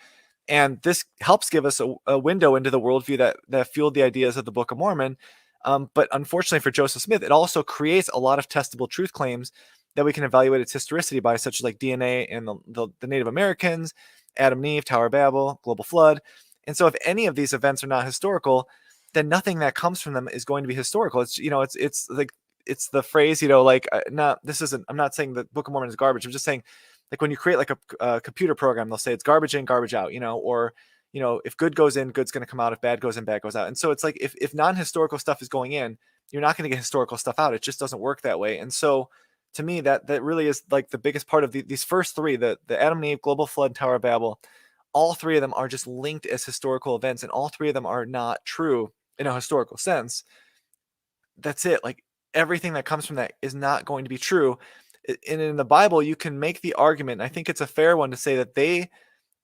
And this helps give us a window into the worldview that fueled the ideas of the Book of Mormon. But unfortunately for Joseph Smith, it also creates a lot of testable truth claims that we can evaluate its historicity by, such as like DNA and the Native Americans, Adam and Eve, Tower of Babel, global flood. And so if any of these events are not historical, then nothing that comes from them is going to be historical. It's like, it's the phrase, I'm not saying the Book of Mormon is garbage. I'm just saying, like, when you create like a computer program, they'll say it's garbage in, garbage out, or if good goes in, good's going to come out. If bad goes in, bad goes out. And so it's like, if non-historical stuff is going in, you're not going to get historical stuff out. It just doesn't work that way. And so to me, that really is like the biggest part of these first three, the Adam and Eve, global flood, Tower of Babel. All three of them are just linked as historical events, and all three of them are not true in a historical sense. That's it. Like, everything that comes from that is not going to be true. And in the Bible, you can make the argument, and I think it's a fair one, to say that they,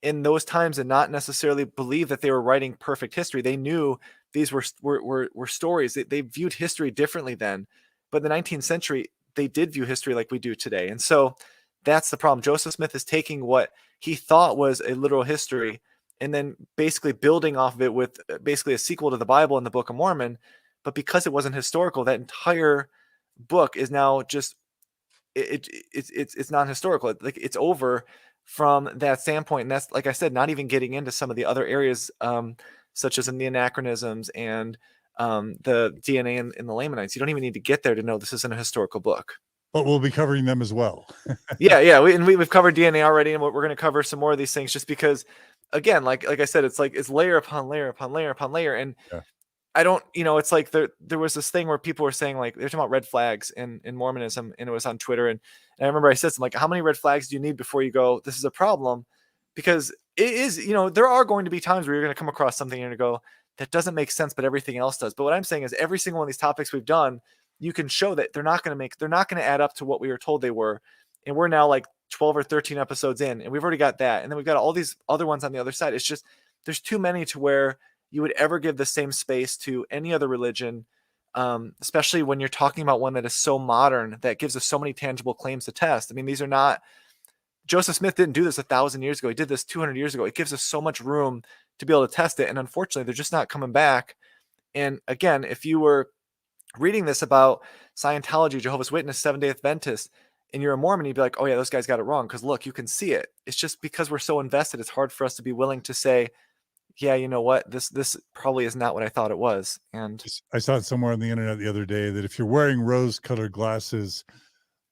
in those times, did not necessarily believe that they were writing perfect history. They knew these were stories. They viewed history differently then. But in the 19th century, they did view history like we do today. And so that's the problem. Joseph Smith is taking what he thought was a literal history and then basically building off of it with basically a sequel to the Bible and the Book of Mormon. But because it wasn't historical, that entire book is now just it's non-historical. Like, it's over from that standpoint. And that's, like I said, not even getting into some of the other areas, such as in the anachronisms and the DNA in the Lamanites. You don't even need to get there to know this isn't a historical book. But we'll be covering them as well. Yeah. We've covered DNA already, and we're going to cover some more of these things, just because, again, like I said, it's layer upon layer upon layer upon layer. And Yeah. I don't, it's like there was this thing where people were saying, like, they're talking about red flags in Mormonism, and it was on Twitter. And I remember I said something like, how many red flags do you need before you go, this is a problem? Because it is, there are going to be times where you're going to come across something and you're going to go, that doesn't make sense, but everything else does. But what I'm saying is, every single one of these topics we've done, you can show that they're not going to add up to what we were told they were. And we're now like 12 or 13 episodes in, and we've already got that. And then we've got all these other ones on the other side. It's just, there's too many to where you would ever give the same space to any other religion, especially when you're talking about one that is so modern, that gives us so many tangible claims to test. I mean, these are not, Joseph Smith didn't do this 1,000 years ago. He did this 200 years ago. It gives us so much room to be able to test it. And unfortunately, they're just not coming back. And again, if you were reading this about Scientology, Jehovah's Witness, Seventh-day Adventist, and you're a Mormon, you'd be like, oh yeah, those guys got it wrong. Because look, you can see it. It's just because we're so invested, it's hard for us to be willing to say, yeah, you know what, this probably is not what I thought it was. And I saw it somewhere on the internet the other day that if you're wearing rose-colored glasses,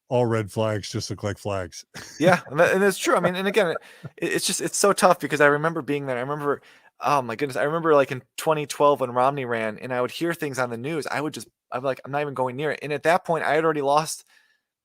all red flags just look like flags. yeah, and it's true. I mean, and again, it's so tough because I remember being there. I remember, oh my goodness, I remember like in 2012 when Romney ran, and I would hear things on the news. I'm like, I'm not even going near it. And at that point, I had already lost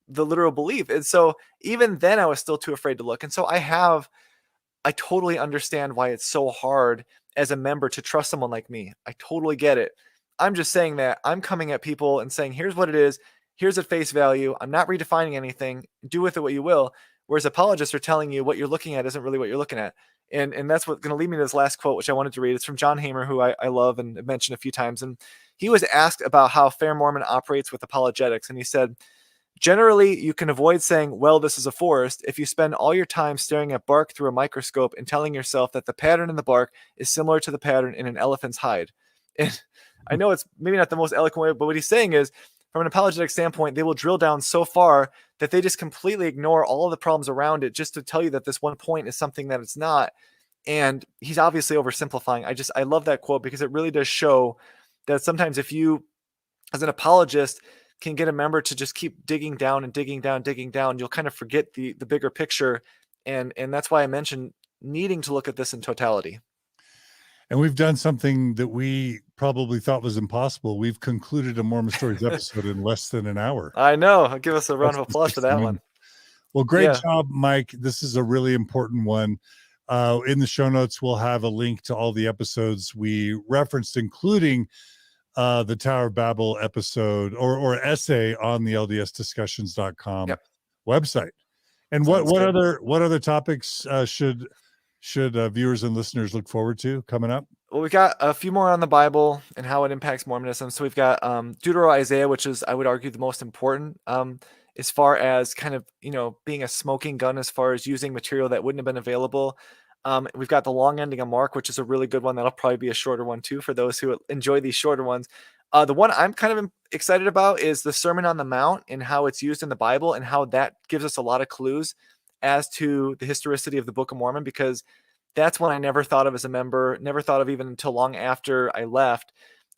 the literal belief. And so even then, I was still too afraid to look. And so I totally understand why it's so hard as a member to trust someone like me. I totally get it. I'm just saying that I'm coming at people and saying, here's what it is. Here's at face value. I'm not redefining anything. Do with it what you will. Whereas apologists are telling you what you're looking at isn't really what you're looking at. And that's what's going to lead me to this last quote, which I wanted to read. It's from John Hamer, who I love and mentioned a few times. And he was asked about how Fair Mormon operates with apologetics. And he said, generally, you can avoid saying, well, this is a forest, if you spend all your time staring at bark through a microscope and telling yourself that the pattern in the bark is similar to the pattern in an elephant's hide. And I know it's maybe not the most eloquent way, but what he's saying is, from an apologetic standpoint, they will drill down so far that they just completely ignore all of the problems around it just to tell you that this one point is something that it's not. And he's obviously oversimplifying. I love that quote because it really does show that sometimes if you, as an apologist, can get a member to just keep digging down and digging down, you'll kind of forget the bigger picture. And that's why I mentioned needing to look at this in totality. And we've done something that we probably thought was impossible. We've concluded a Mormon Stories episode in less than an hour. I know. Give us a round of applause for that one. Well, great job, Mike. This is a really important one. In the show notes, we'll have a link to all the episodes we referenced, including the Tower of Babel episode or essay on the LDSdiscussions.com website. And what other topics should viewers and listeners look forward to coming up? Well, we've got a few more on the Bible and how it impacts Mormonism. So we've got Deutero-Isaiah, which is, I would argue, the most important as far as kind of, being a smoking gun as far as using material that wouldn't have been available. We've got the long ending of Mark, which is a really good one. That'll probably be a shorter one too for those who enjoy these shorter ones. The one I'm kind of excited about is the Sermon on the Mount and how it's used in the Bible and how that gives us a lot of clues as to the historicity of the Book of Mormon, because that's one I never thought of as a member, never thought of even until long after I left,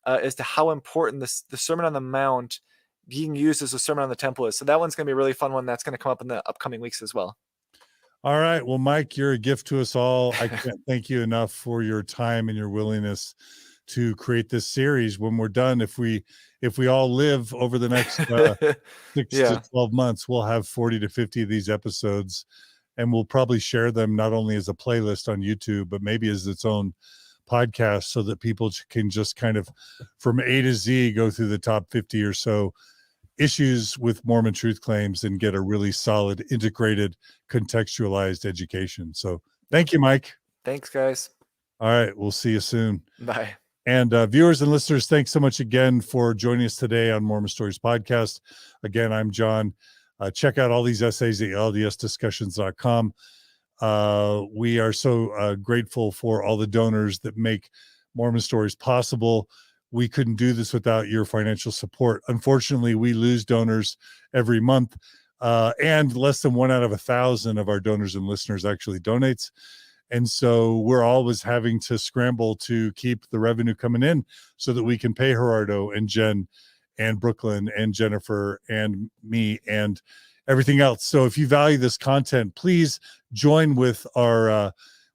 as to how important the Sermon on the Mount being used as a Sermon on the Temple is. So that one's going to be a really fun one that's going to come up in the upcoming weeks as well. All right. Well, Mike, you're a gift to us all. I can't thank you enough for your time and your willingness to create this series. When we're done, if we all live over the next 6 to 12 months, we'll have 40 to 50 of these episodes, and we'll probably share them not only as a playlist on YouTube, but maybe as its own podcast, so that people can just kind of from A to Z go through the top 50 or so issues with Mormon truth claims and get a really solid, integrated, contextualized education. So thank you, Mike. Thanks, guys. All right. We'll see you soon. Bye. And viewers and listeners, thanks so much again for joining us today on Mormon Stories Podcast. Again, I'm John. Check out all these essays at LDSdiscussions.com. We are so grateful for all the donors that make Mormon Stories possible. We couldn't do this without your financial support. Unfortunately, we lose donors every month, and less than 1 out of 1,000 of our donors and listeners actually donates. And so we're always having to scramble to keep the revenue coming in so that we can pay Gerardo and Jen and Brooklyn and Jennifer and me and everything else. So if you value this content, please join with our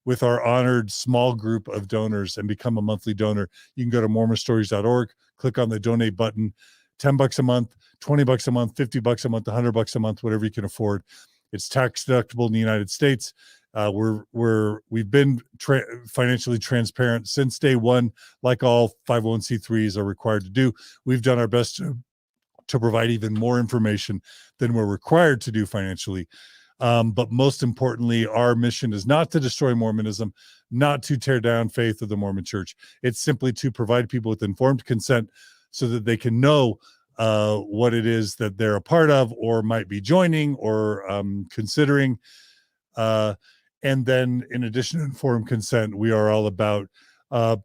honored small group of donors and become a monthly donor. You can go to mormonstories.org, click on the donate button, $10 a month, $20 a month, $50 a month, $100 a month, whatever you can afford. It's tax deductible in the United States. We've been financially transparent since day one, like all 501c3s are required to do. We've done our best to provide even more information than we're required to do financially. But most importantly, our mission is not to destroy Mormonism, not to tear down faith of the Mormon Church. It's simply to provide people with informed consent so that they can know what it is that they're a part of or might be joining or considering. And then in addition to informed consent, we are all about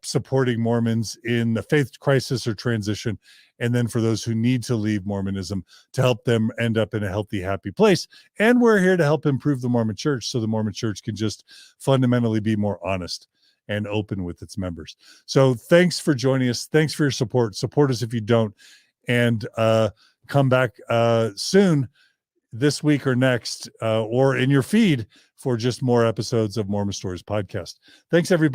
supporting Mormons in the faith crisis or transition. And then for those who need to leave Mormonism, to help them end up in a healthy, happy place. And we're here to help improve the Mormon Church so the Mormon Church can just fundamentally be more honest and open with its members. So thanks for joining us. Thanks for your support. Support us if you don't. And come back soon this week or next or in your feed for just more episodes of Mormon Stories podcast. Thanks, everybody.